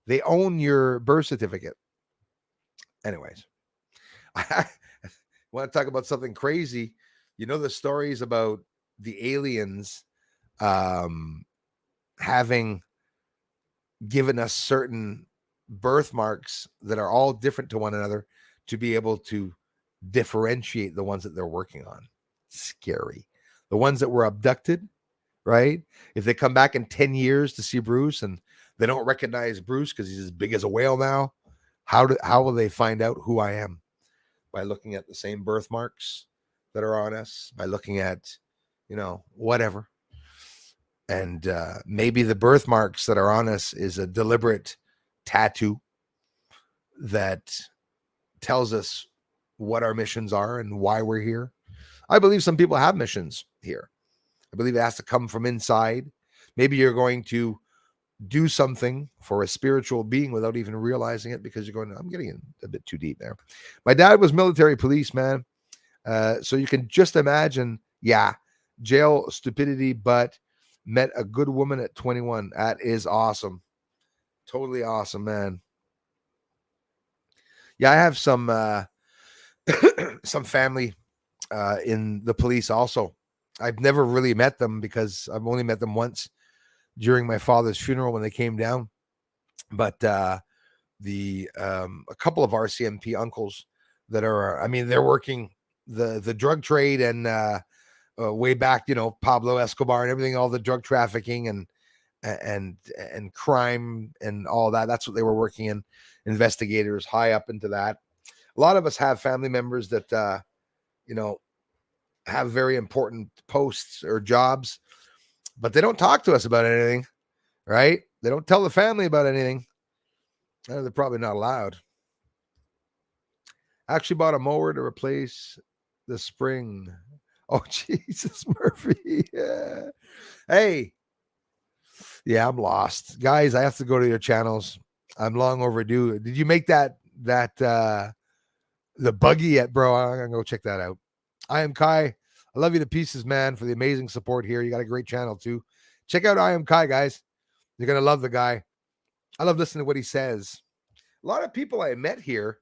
Speaker 2: They own your birth certificate. Anyways, I want to talk about something crazy. You know the stories about the aliens having given us certain birthmarks that are all different to one another to be able to differentiate the ones that they're working on. Scary. The ones that were abducted, right? If they come back in 10 years to see Bruce and they don't recognize Bruce because he's as big as a whale now, how will they find out who I am? By looking at the same birthmarks that are on us, by looking at, whatever. And maybe the birthmarks that are on us is a deliberate tattoo that tells us what our missions are and why we're here. I believe some people have missions here. I believe it has to come from inside. Maybe you're going to do something for a spiritual being without even realizing it because you're going, I'm getting in a bit too deep there. My dad was military police, man. So you can just imagine, jail stupidity, but met a good woman at 21. That is awesome. Totally awesome, man. Yeah, I have some some family in the police also. I've never really met them because I've only met them once during my father's funeral when they came down. But a couple of RCMP uncles that are, they're working the drug trade and way back, Pablo Escobar and everything, all the drug trafficking and crime and all that. That's what they were working in. Investigators high up into that. A lot of us have family members that, have very important posts or jobs, but they don't talk to us about anything, right? They don't tell the family about anything. They're probably not allowed. I actually bought a mower to replace the spring. Oh, Jesus, Murphy. Yeah. Hey. Yeah, I'm lost. Guys, I have to go to your channels. I'm long overdue. Did you make that the buggy yet, bro? I'm going to go check that out. I am Kai. I love you to pieces, man, for the amazing support here. You got a great channel, too. Check out I Am Kai, guys. You're going to love the guy. I love listening to what he says. A lot of people I met here,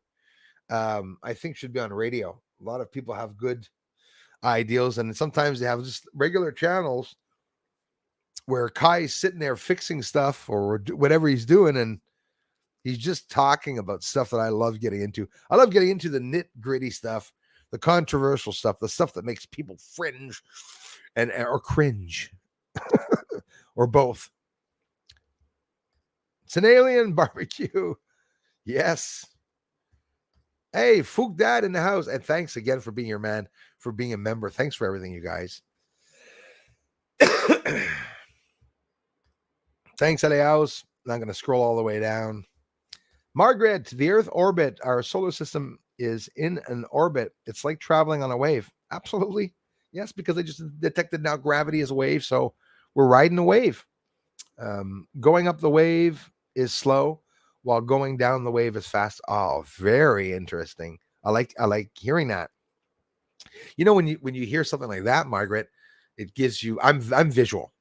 Speaker 2: I think should be on radio. A lot of people have good ideals, and sometimes they have just regular channels where Kai's sitting there fixing stuff or whatever he's doing, and he's just talking about stuff that I love getting into. I love getting into the nit-gritty stuff, the controversial stuff, the stuff that makes people fringe or cringe or both. It's an alien barbecue. Yes. Hey, Fook Dad in the house. And thanks again for being your man, for being a member. Thanks for everything, you guys. Thanks, Eliaus. I'm going to scroll all the way down. Margaret, the Earth orbit, our solar system is in an orbit. It's like traveling on a wave. Absolutely. Yes, because they just detected now gravity as a wave. So we're riding a wave. Going up the wave is slow, while going down the wave is fast. Oh, very interesting. I like hearing that. When you hear something like that, Margaret, it gives you. I'm visual.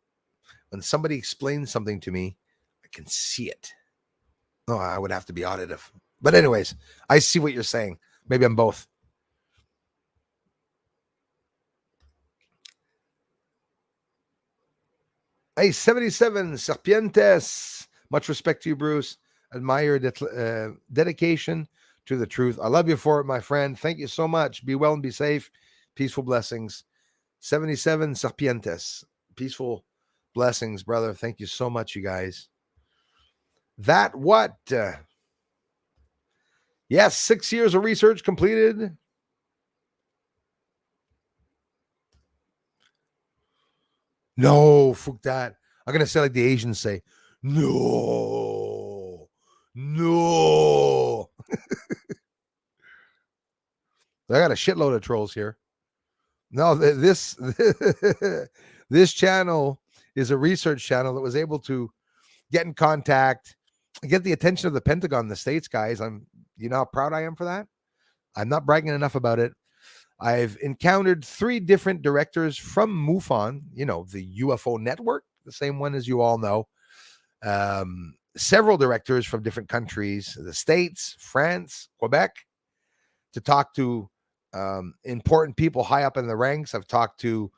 Speaker 2: When somebody explains something to me, I can see it. Oh, I would have to be auditive. But anyways, I see what you're saying. Maybe I'm both. Hey, 77 Serpientes. Much respect to you, Bruce. Admire your dedication to the truth. I love you for it, my friend. Thank you so much. Be well and be safe. Peaceful blessings. 77 Serpientes. Peaceful blessings, brother. Thank you so much, you guys. That what? Yes, 6 years of research completed. No, fuck that. I'm going to say like the Asians say, no, no. I got a shitload of trolls here. No, this this channel is a research channel that was able to get in contact, get the attention of the Pentagon in the States, guys. You know how proud I am for that? I'm not bragging enough about it. I've encountered 3 different directors from MUFON, the UFO network, the same one as you all know. Several directors from different countries, the States, France, Quebec, to talk to important people high up in the ranks. I've talked to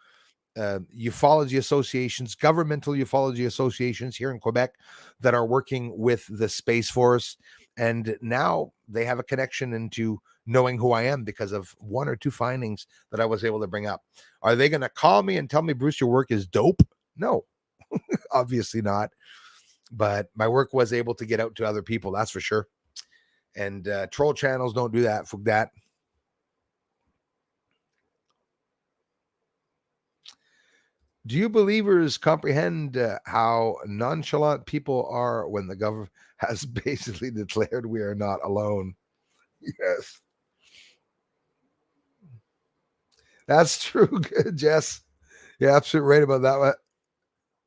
Speaker 2: ufology associations, governmental ufology associations here in Quebec that are working with the Space Force. And now they have a connection into knowing who I am because of 1 or 2 findings that I was able to bring up. Are they going to call me and tell me, Bruce, your work is dope? No, obviously not. But my work was able to get out to other people, that's for sure. And troll channels don't do that. Fuck that. Do you believers comprehend how nonchalant people are when the government has basically declared we are not alone? Yes. That's true, Jess. You're absolutely right about that one.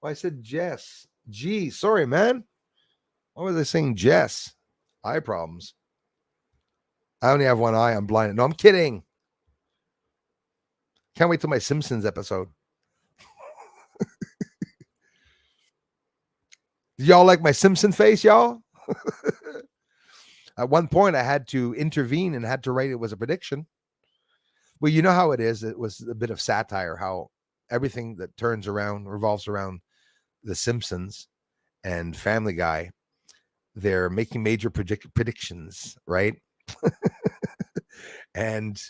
Speaker 2: Well, I said Jess. Gee, sorry, man. Why was I saying Jess? Eye problems. I only have one eye. I'm blind. No, I'm kidding. Can't wait till my Simpsons episode. Y'all like my Simpson face, y'all? At one point, I had to intervene and had to write it was a prediction. Well, you know how it is. It was a bit of satire, how everything that turns around revolves around The Simpsons and Family Guy. They're making major predictions, right? And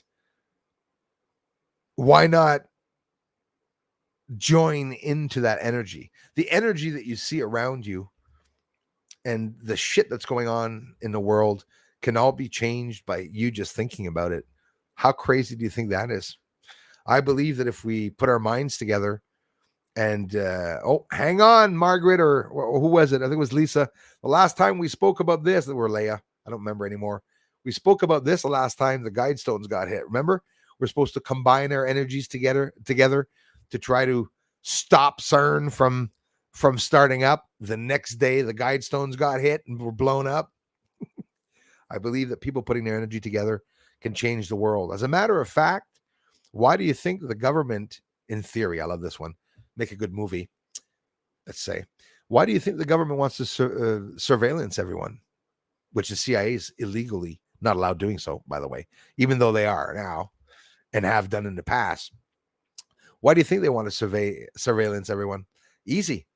Speaker 2: why not join into that energy? The energy that you see around you and the shit that's going on in the world can all be changed by you just thinking about it. How crazy do you think that is? I believe that if we put our minds together and hang on, Margaret, or who was it? I think it was Lisa. The last time we spoke about this, or Leia, I don't remember anymore. We spoke about this the last time the guide stones got hit. Remember? We're supposed to combine our energies together to try to stop CERN from starting up. The next day, the guide stones got hit and were blown up. I believe that people putting their energy together can change the world. As a matter of fact, why do you think the government, in theory, I love this one, make a good movie, let's say, why do you think the government wants to surveillance everyone, which the CIA is illegally not allowed doing so, by the way, even though they are now and have done in the past? Why do you think they want to surveillance everyone? Easy.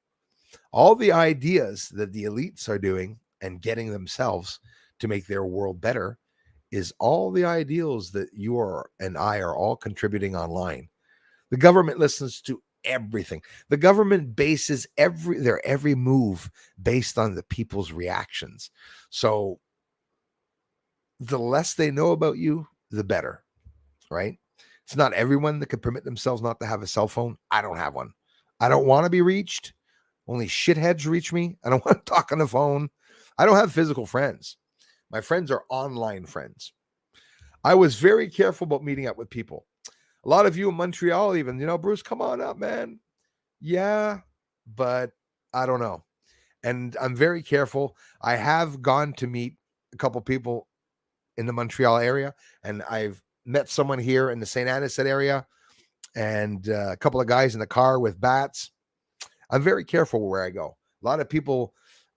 Speaker 2: All the ideas that the elites are doing and getting themselves to make their world better is all the ideals that you are and I are all contributing online. The government listens to everything. The government bases their every move based on the people's reactions. So the less they know about you, the better, right? It's not everyone that can permit themselves not to have a cell phone. I don't have one. I don't want to be reached. Only shitheads reach me. I don't want to talk on the phone. I don't have physical friends. My friends are online friends. I was very careful about meeting up with people. A lot of you in Montreal even, Bruce, come on up, man. Yeah, but I don't know. And I'm very careful. I have gone to meet a couple people in the Montreal area, and I've met someone here in the St. Anisette area and a couple of guys in the car with bats. I'm very careful where I go. A lot of people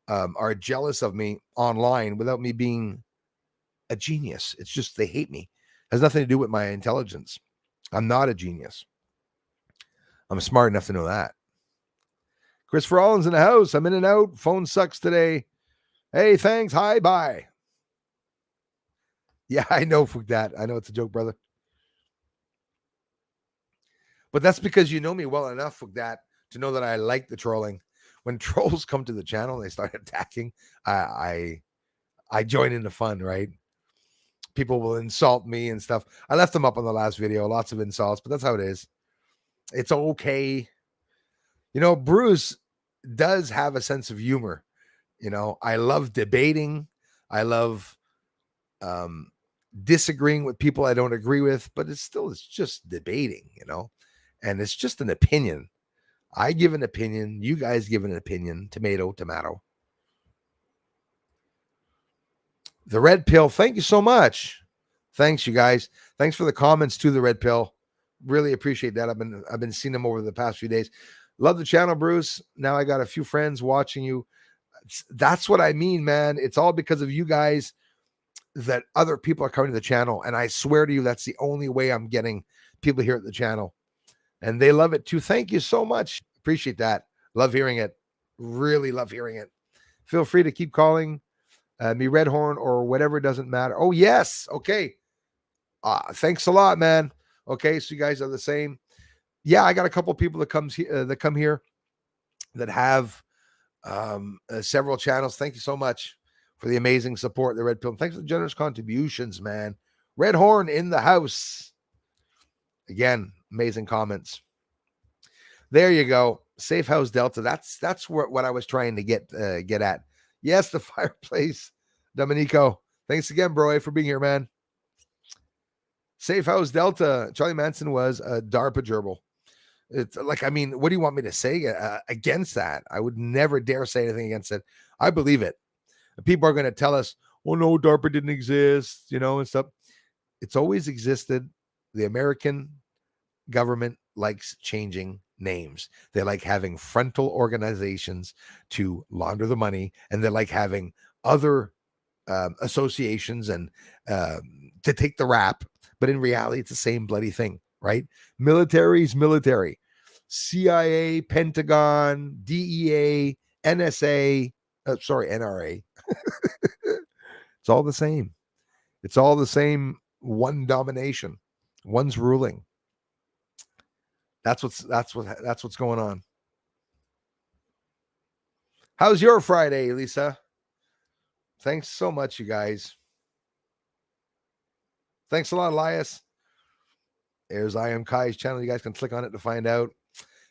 Speaker 2: are jealous of me online without me being a genius. It's just they hate me. It has nothing to do with my intelligence. I'm not a genius. I'm smart enough to know that. Christopher Allen's in the house. I'm in and out. Phone sucks today. Hey, thanks. Hi, bye. Yeah, I know, fuck that. I know it's a joke, brother. But that's because you know me well enough, fuck that, to know that I like the trolling. When trolls come to the channel and they start attacking, I join in the fun, right? people will insult me and stuff. I left them up on the last video, lots of insults, but that's how it is. It's okay. You know, Bruce does have a sense of humor. You know, I love debating. I love disagreeing with people I don't agree with, but it's just debating, you know, and it's just an opinion. I give an opinion. You guys give an opinion. Tomato, tomato. The red pill. Thank you so much. Thanks, you guys. Thanks for the comments to the red pill. Really appreciate that. I've been seeing them over the past few days. Love the channel, Bruce. Now I got a few friends watching you. That's what I mean, man. It's all because of you guys that other people are coming to the channel. And I swear to you, that's the only way I'm getting people here at the channel. And they love it too. Thank you so much. Appreciate that. Love hearing it. Really love hearing it. Feel free to keep calling me Red Horn or whatever. Doesn't matter. Oh, yes. Okay. Thanks a lot, man. Okay. So you guys are the same. Yeah. I got a couple of people that come here that have several channels. Thank you so much for the amazing support, the Red Pill. Thanks for the generous contributions, man. Red Horn in the house. Again, amazing comments. There you go. Safe House Delta. That's what I was trying to get at. Yes, the fireplace. Dominico. Thanks again, bro, for being here, man. Safe House Delta. Charlie Manson was a DARPA gerbil. It's like, I mean, what do you want me to say against that? I would never dare say anything against it. I believe it. People are going to tell us, oh, no, DARPA didn't exist, you know, and stuff. It's always existed. The American government likes changing names. They like having frontal organizations to launder the money, and they like having other associations and to take the rap. But in reality, it's the same bloody thing, right? Military's military. CIA, Pentagon, DEA, NSA, NRA. It's all the same. It's all the same. One domination. One's ruling. That's what's going on. How's your Friday, Lisa? Thanks so much, you guys. Thanks a lot, Elias. There's I Am Kai's channel. You guys can click on it to find out.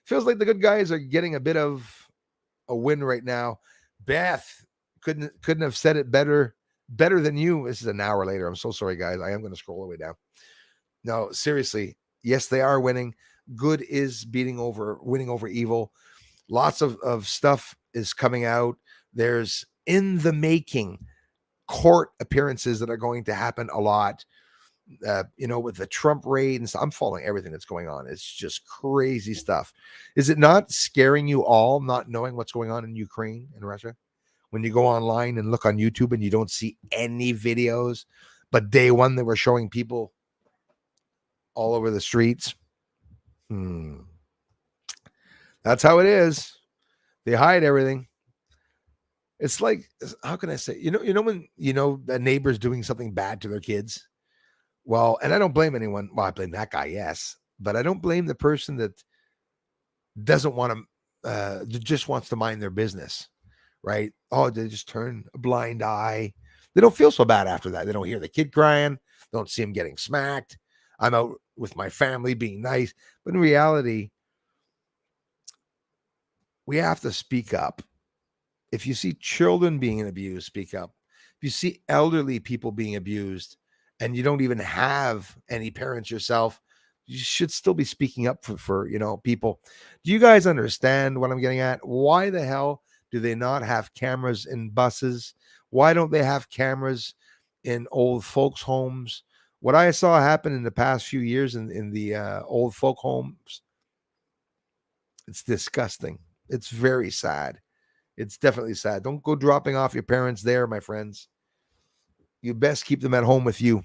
Speaker 2: Feels like the good guys are getting a bit of a win right now. Beth couldn't have said it better than you. This is an hour later. I'm so sorry, guys. I am going to scroll all the way down. No, seriously. Yes, they are winning. Good is winning over evil. Lots of stuff is coming out. There's in the making court appearances that are going to happen a lot. You know, with the Trump raid and stuff. I'm following everything that's going on. It's just crazy stuff. Is it not scaring you all not knowing what's going on in Ukraine and Russia? When you go online and look on YouTube and you don't see any videos, but day one they were showing people all over the streets. That's how it is. They hide everything. It's like, how can I say? You know when the neighbor's doing something bad to their kids. Well, and I don't blame anyone. Well, I blame that guy, yes, but I don't blame the person that doesn't want to, just wants to mind their business, right? Oh, they just turn a blind eye. They don't feel so bad after that. They don't hear the kid crying. They don't see him getting smacked. I'm out with my family being nice. But in reality, we have to speak up. If you see children being abused, speak up. If you see elderly people being abused, and you don't even have any parents yourself, you should still be speaking up for people. Do you guys understand what I'm getting at? Why the hell do they not have cameras in buses? Why don't they have cameras in old folks' homes? What I saw happen in the past few years in the old folk homes, it's disgusting. It's very sad. It's definitely sad. Don't go dropping off your parents there, my friends. You best keep them at home with you.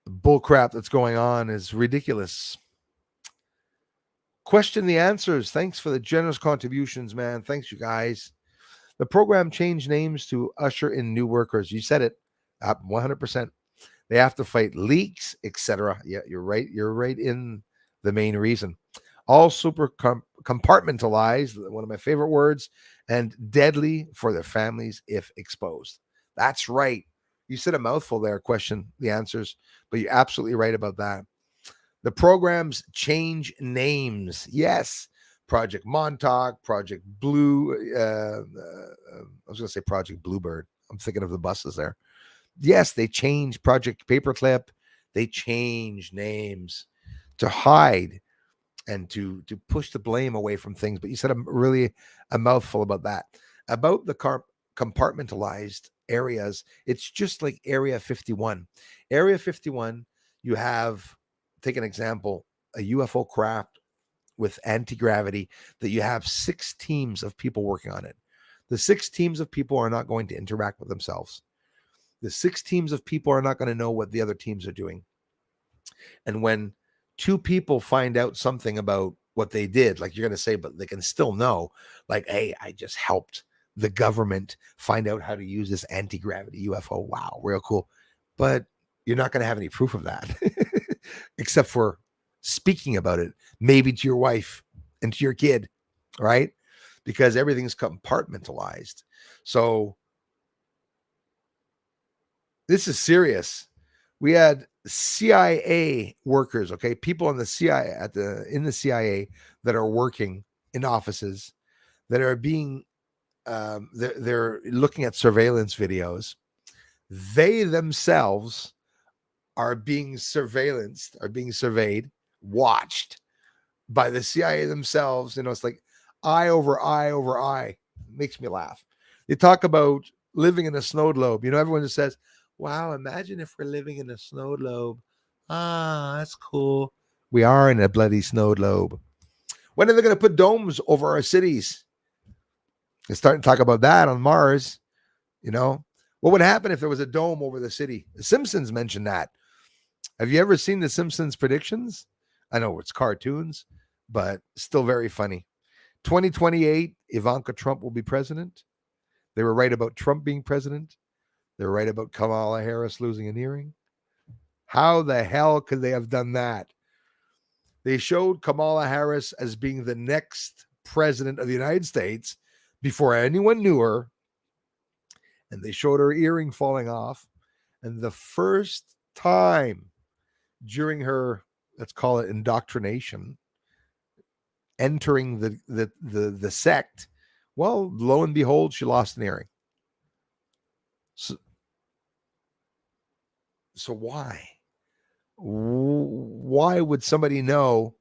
Speaker 2: The bull crap that's going on is ridiculous. Question the answers. Thanks for the generous contributions, man. Thanks, you guys. The program changed names to usher in new workers. You said it. 100%. They have to fight leaks, etc. Yeah, you're right. You're right in the main reason. All super compartmentalized, one of my favorite words, and deadly for their families if exposed. That's right. You said a mouthful there, question the answers, but you're absolutely right about that. The programs change names. Yes. Project Montauk, Project Blue. I was going to say Project Bluebird. I'm thinking of the buses there. Yes, they change Project Paperclip. They change names to hide and to push the blame away from things. But you said a mouthful about that. About the compartmentalized areas, it's just like Area 51. Area 51, you have, take an example, a UFO craft with anti-gravity that you have 6 teams of people working on it. The 6 teams of people are not going to interact with themselves. The 6 teams of people are not going to know what the other teams are doing. And when 2 people find out something about what they did, like you're going to say, but they can still know, like, hey, I just helped the government find out how to use this anti-gravity UFO. Wow, real cool. But you're not going to have any proof of that, except for speaking about it, maybe to your wife and to your kid, right? Because everything's compartmentalized. So this is serious. We had CIA workers, okay, people in the CIA in the CIA that are working in offices that are being they're looking at surveillance videos. They themselves are being surveillanced, are being surveyed, watched by the CIA themselves. You know, it's like eye over eye over eye. It makes me laugh. They talk about living in a snow globe. You know, everyone just says, wow, imagine if we're living in a snow globe. Ah, that's cool. We are in a bloody snow globe. When are they going to put domes over our cities? They're starting to talk about that on Mars. You know, what would happen if there was a dome over the city? The Simpsons mentioned that. Have you ever seen the Simpsons predictions? I know it's cartoons, but still very funny. 2028, Ivanka Trump will be president. They were right about Trump being president. They were right about Kamala Harris losing an earring. How the hell could they have done that? They showed Kamala Harris as being the next president of the United States before anyone knew her. And they showed her earring falling off. And the first time during her, let's call it indoctrination, entering the sect, well, lo and behold, she lost an earring. So why? Why would somebody know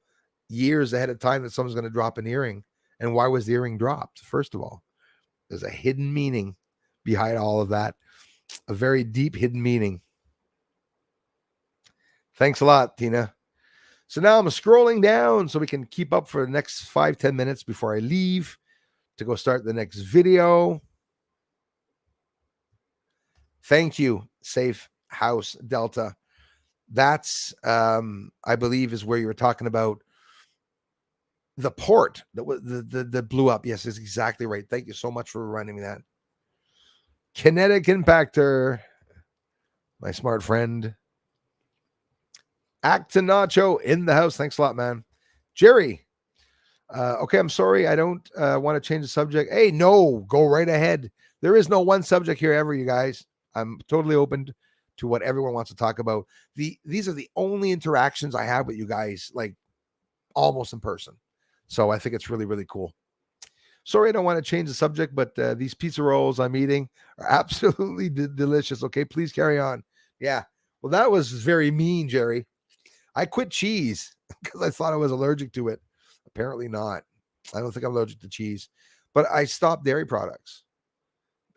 Speaker 2: years ahead of time that someone's going to drop an earring? And why was the earring dropped? First of all, there's a hidden meaning behind all of that, a very deep hidden meaning. Thanks a lot, Tina. So now I'm scrolling down so we can keep up for the next 5-10 minutes before I leave to go start the next video. Thank you, Safe House Delta. That's, I believe, is where you were talking about the port that blew up. Yes, is exactly right. Thank you so much for reminding me that. Kinetic impactor, my smart friend. Actinacho in the house. Thanks a lot, man. Jerry. Okay, I'm sorry. I don't want to change the subject. Hey, no, go right ahead. There is no one subject here ever, you guys. I'm totally open to what everyone wants to talk about. These are the only interactions I have with you guys, like almost in person. So I think it's really, really cool. Sorry, I don't want to change the subject, but these pizza rolls I'm eating are absolutely delicious. Okay, please carry on. Yeah. Well, that was very mean, Jerry. I quit cheese because I thought I was allergic to it. Apparently not. I don't think I'm allergic to cheese, but I stopped dairy products.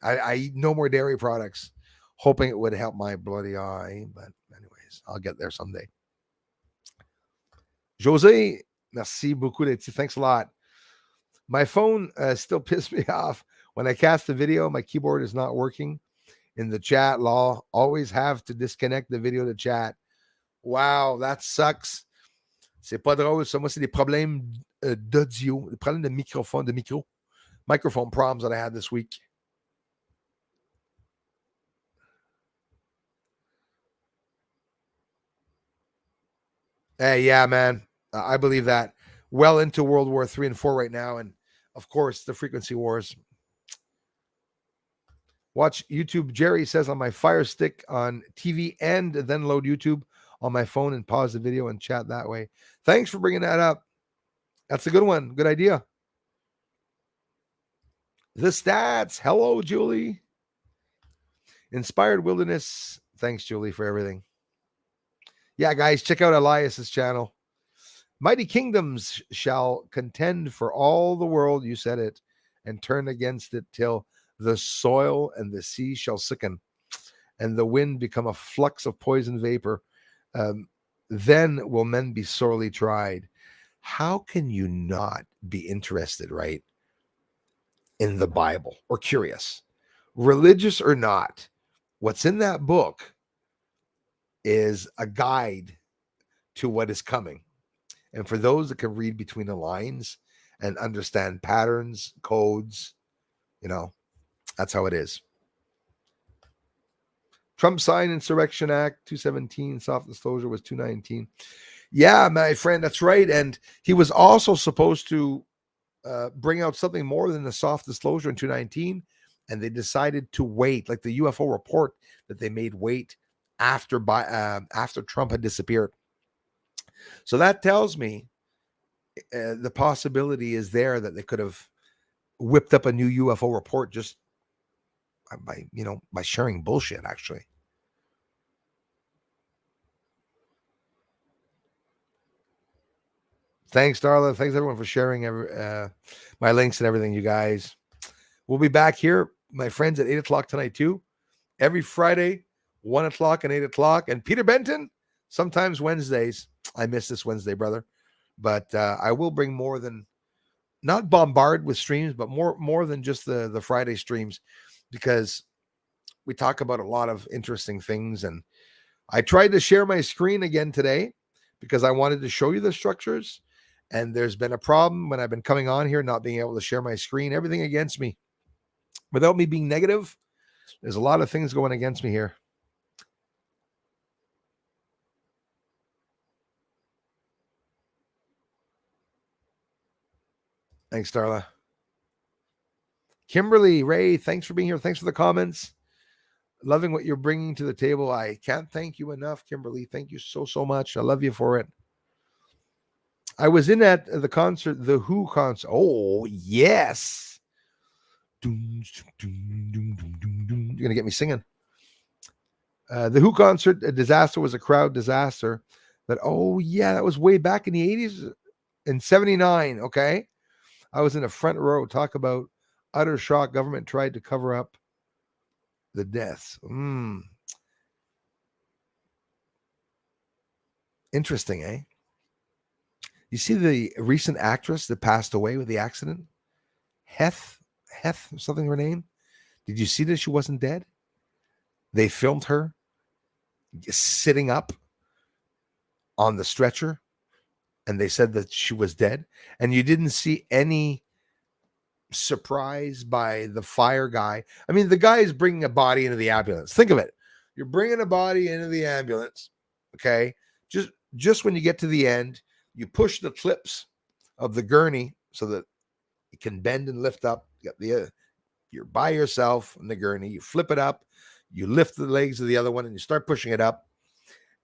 Speaker 2: I eat no more dairy products, hoping it would help my bloody eye. But anyways, I'll get there someday. Jose, merci beaucoup. Thanks a lot. My phone still pissed me off. When I cast the video, my keyboard is not working. In the chat, law, always have to disconnect the video to chat. Wow, that sucks. C'est pas drôle, ça. Moi, c'est des problèmes d'audio, des problèmes de micro. Microphone problems that I had this week. Hey, yeah, man. I believe that. Well into World War III and IV right now. And, of course, the frequency wars. Watch YouTube, Jerry says, on my Fire Stick on TV and then load YouTube on my phone and pause the video and chat that way. Thanks for bringing that up. That's a good one. Good idea. The stats. Hello, Julie. Inspired Wilderness. Thanks, Julie, for everything. Yeah, guys, check out Elias's channel. Mighty kingdoms shall contend for all the world, you said it, and turn against it till the soil and the sea shall sicken, and the wind become a flux of poison vapor. Then will men be sorely tried. How can you not be interested, right, in the Bible or curious, religious or not? What's in that book is a guide to what is coming. And for those that can read between the lines and understand patterns, codes, that's how it is. Trump signed Insurrection Act 217, soft disclosure was 219. Yeah, my friend, that's right. And he was also supposed to bring out something more than the soft disclosure in 219. And they decided to wait, like the UFO report that they made wait after Trump had disappeared. So that tells me the possibility is there that they could have whipped up a new UFO report just by sharing bullshit, actually. Thanks, Darla. Thanks, everyone, for sharing my links and everything, you guys. We'll be back here, my friends, at 8 o'clock tonight, too. Every Friday, 1 o'clock and 8 o'clock. And Peter Benton, sometimes Wednesdays. I miss this Wednesday, brother. But I will bring more than, not bombard with streams, but more than just the Friday streams, because we talk about a lot of interesting things. And I tried to share my screen again today because I wanted to show you the structures. And there's been a problem when I've been coming on here, not being able to share my screen, everything against me. Without me being negative, there's a lot of things going against me here. Thanks, Darla. Kimberly, Ray, thanks for being here. Thanks for the comments. Loving what you're bringing to the table. I can't thank you enough, Kimberly. Thank you so much. I love you for it. I was in at the concert, the Who concert. Oh, yes. You're going to get me singing. The Who concert, a disaster, was a crowd disaster. But, that was way back in the 80s, in 79, okay? I was in the front row. Talk about utter shock. Government tried to cover up the deaths. Interesting, eh? You see the recent actress that passed away with the accident? Heth, something her name. Did you see that she wasn't dead? They filmed her sitting up on the stretcher, and they said that she was dead. And you didn't see any surprise by the fire guy. I mean, the guy is bringing a body into the ambulance. Think of it. You're bringing a body into the ambulance, okay? Just when you get to the end, you push the clips of the gurney so that it can bend and lift up. You're by yourself in the gurney. You flip it up. You lift the legs of the other one and you start pushing it up.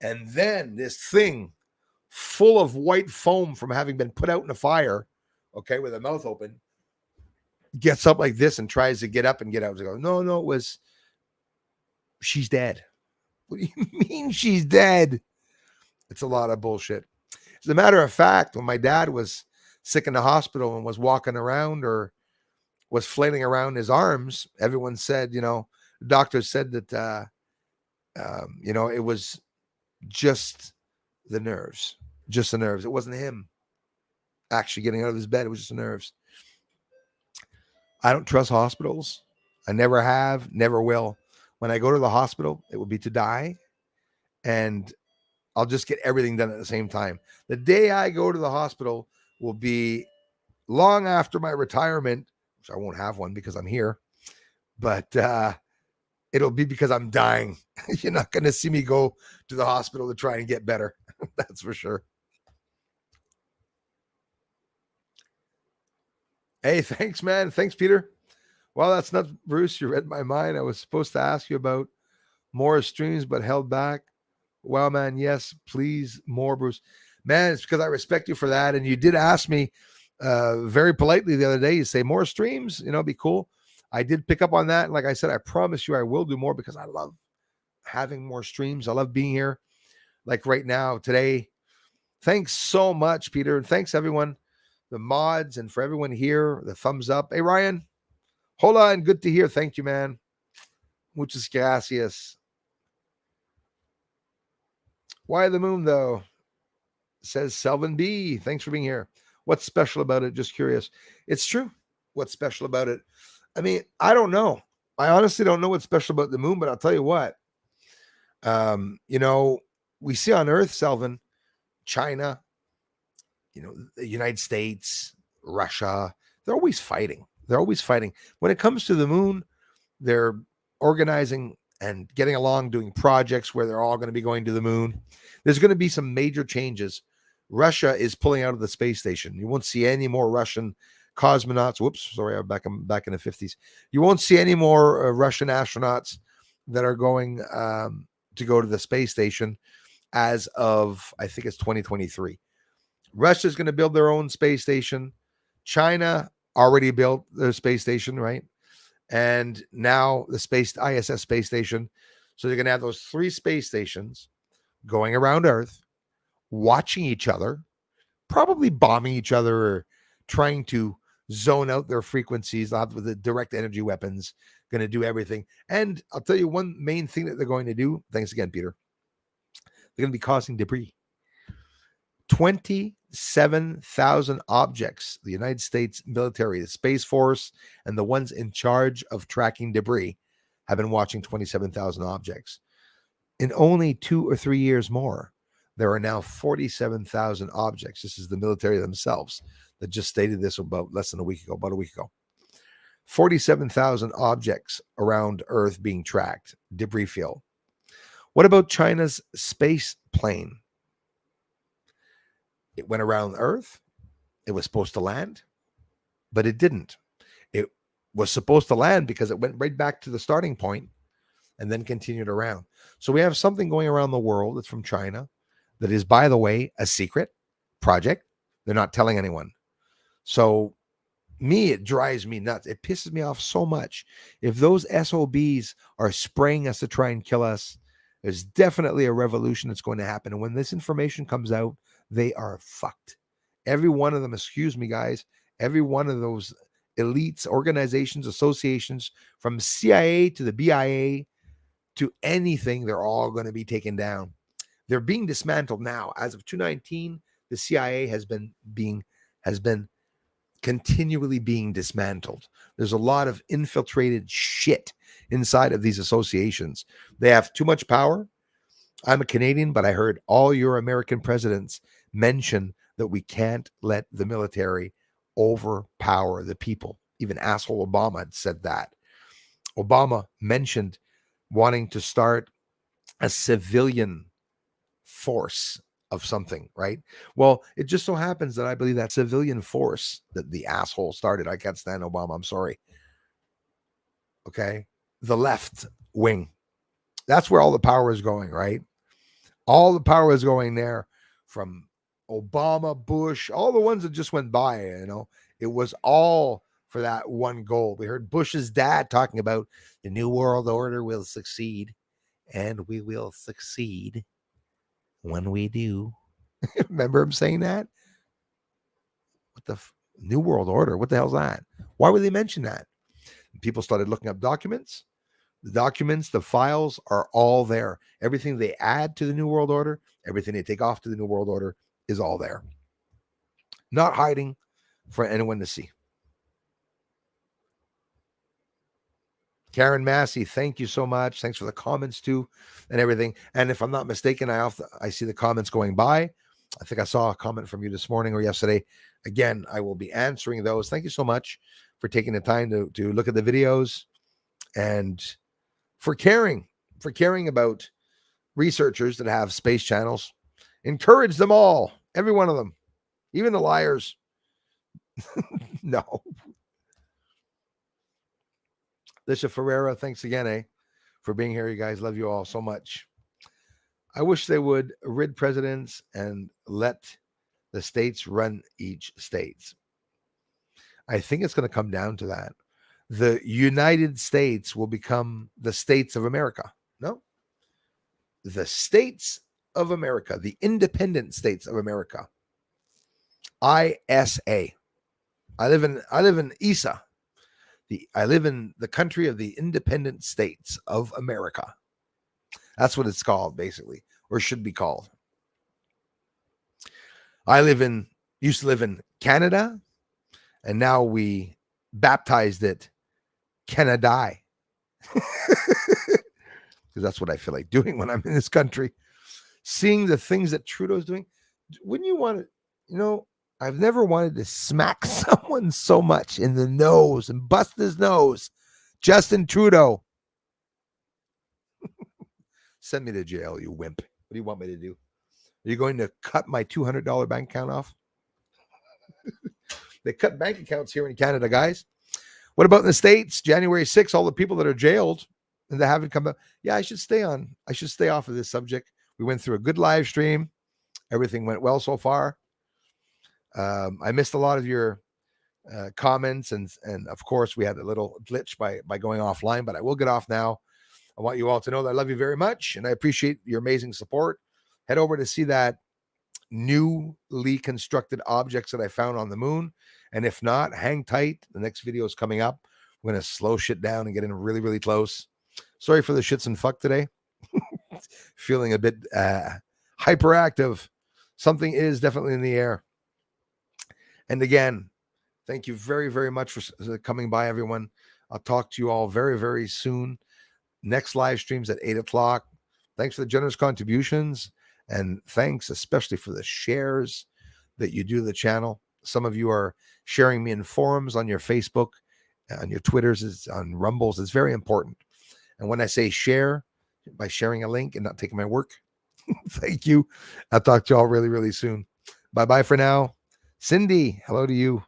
Speaker 2: And then this thing full of white foam from having been put out in a fire, okay, with the mouth open, gets up like this and tries to get up and get out. No, she's dead. What do you mean she's dead? It's a lot of bullshit. As a matter of fact, when my dad was sick in the hospital and was walking around or was flailing around his arms, everyone said, the doctors said that, it was just the nerves. It wasn't him actually getting out of his bed. It was just the nerves. I don't trust hospitals. I never have, never will. When I go to the hospital, it will be to die, and I'll just get everything done at the same time. The day I go to the hospital will be long after my retirement, which I won't have one because I'm here, but it'll be because I'm dying. You're not going to see me go to the hospital to try and get better. That's for sure. Hey, thanks, man. Thanks, Peter. Well, that's not Bruce. You read my mind. I was supposed to ask you about more streams, but held back. Wow, man. Yes, please, more, Bruce. Man, it's because I respect you for that. And you did ask me very politely the other day. You say more streams, be cool. I did pick up on that. And like I said, I promise you I will do more because I love having more streams. I love being here. Like right now, today. Thanks so much, Peter. And thanks, everyone, the mods, and for everyone here, the thumbs up. Hey, Ryan, hold on. Good to hear. Thank you, man. Muchas gracias. Why the moon, though? Says Selvin B. Thanks for being here. What's special about it? Just curious. It's true. What's special about it? I mean, I don't know. I honestly don't know what's special about the moon, but I'll tell you what. We see on Earth, Selvin, China, the United States, Russia, they're always fighting. They're always fighting. When it comes to the moon, they're organizing and getting along, doing projects where they're all going to be going to the moon. There's going to be some major changes. Russia is pulling out of the space station. You won't see any more Russian cosmonauts. Whoops, sorry, I'm back in the 50s. You won't see any more Russian astronauts that are going to go to the space station as of, I think it's 2023. Russia's going to build their own space station. China already built their space station, right? And now the ISS space station. So they're going to have those 3 space stations going around Earth, watching each other, probably bombing each other or trying to zone out their frequencies. They'll have the direct energy weapons, going to do everything. And I'll tell you one main thing that they're going to do. Thanks again, Peter. They're going to be causing debris. 27,000 objects, the United States military, the Space Force, and the ones in charge of tracking debris have been watching 27,000 objects. In only 2 or 3 years more, there are now 47,000 objects. This is the military themselves that just stated this about a week ago. 47,000 objects around Earth being tracked, debris field. What about China's space plane? It went around Earth. It was supposed to land, but it didn't. It was supposed to land because it went right back to the starting point and then continued around. So we have something going around the world that's from China that is, by the way, a secret project. They're not telling anyone. So it drives me nuts. It pisses me off so much. If those SOBs are spraying us to try and kill us, there's definitely a revolution that's going to happen. And when this information comes out, they are fucked. Every one of them, excuse me, guys, every one of those elites, organizations, associations, from CIA to the BIA to anything, they're all going to be taken down. They're being dismantled now. As of 2019, the CIA has been continually being dismantled. There's a lot of infiltrated shit inside of these associations. They have too much power. I'm a Canadian, but I heard all your American presidents mention that we can't let the military overpower the people. Even asshole Obama had said that. Obama mentioned wanting to start a civilian force of something, right? Well, it just so happens that I believe that civilian force that the asshole started, I can't stand Obama, I'm sorry. Okay? The left wing. That's where all the power is going, right? All the power is going there, from Obama, Bush, all the ones that just went by, it was all for that one goal. We heard Bush's dad talking about the New World Order will succeed, and we will succeed when we do. Remember him saying that? What the New World Order? What the hell's that? Why would they mention that? People started looking up documents. The documents, the files are all there. Everything they add to the New World Order, everything they take off to the New World Order is all there. Not hiding for anyone to see. Karen Massey, thank you so much. Thanks for the comments too and everything. And if I'm not mistaken, I see the comments going by. I think I saw a comment from you this morning or yesterday. Again, I will be answering those. Thank you so much for taking the time to look at the videos and for caring about researchers that have space channels. Encourage them all, every one of them, even the liars. No. Lisha Ferreira, thanks again, for being here. You guys, love you all so much. I wish they would rid presidents and let the states run each states. I think it's going to come down to that. The United States will become the states of America. No, the states of America, the independent states of America. ISA. I live in ISA. I live in the country of the independent states of America. That's what it's called, basically, or should be called. Used to live in Canada, and now we baptized it Canada. Because that's what I feel like doing when I'm in this country. Seeing the things that Trudeau's doing. Wouldn't you want to, I've never wanted to smack someone so much in the nose and bust his nose. Justin Trudeau. Send me to jail, you wimp. What do you want me to do? Are you going to cut my $200 bank account off? They cut bank accounts here in Canada, guys. What about in the States? January 6th, all the people that are jailed and they haven't come up. Yeah, I should stay off of this subject. We went through a good live stream. Everything went well so far. I missed a lot of your comments, and of course we had a little glitch by going offline, but I will get off now. I want you all to know that I love you very much, and I appreciate your amazing support. Head over to see that newly constructed objects that I found on the moon, and if not, hang tight. The next video is coming up. We're going to slow shit down and get in really, really close. Sorry for the shits and fuck today. Feeling a bit hyperactive. Something is definitely in the air. And again, thank you very, very much for coming by, everyone. I'll talk to you all very, very soon. Next live streams at 8 o'clock. Thanks for the generous contributions. And thanks especially for the shares that you do to the channel. Some of you are sharing me in forums on your Facebook, on your Twitters, on Rumbles. It's very important. And when I say share, by sharing a link and not taking my work, thank you. I'll talk to you all really, really soon. Bye-bye for now. Cindy, hello to you.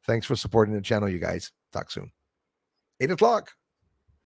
Speaker 2: Thanks for supporting the channel, you guys. Talk soon. 8 o'clock.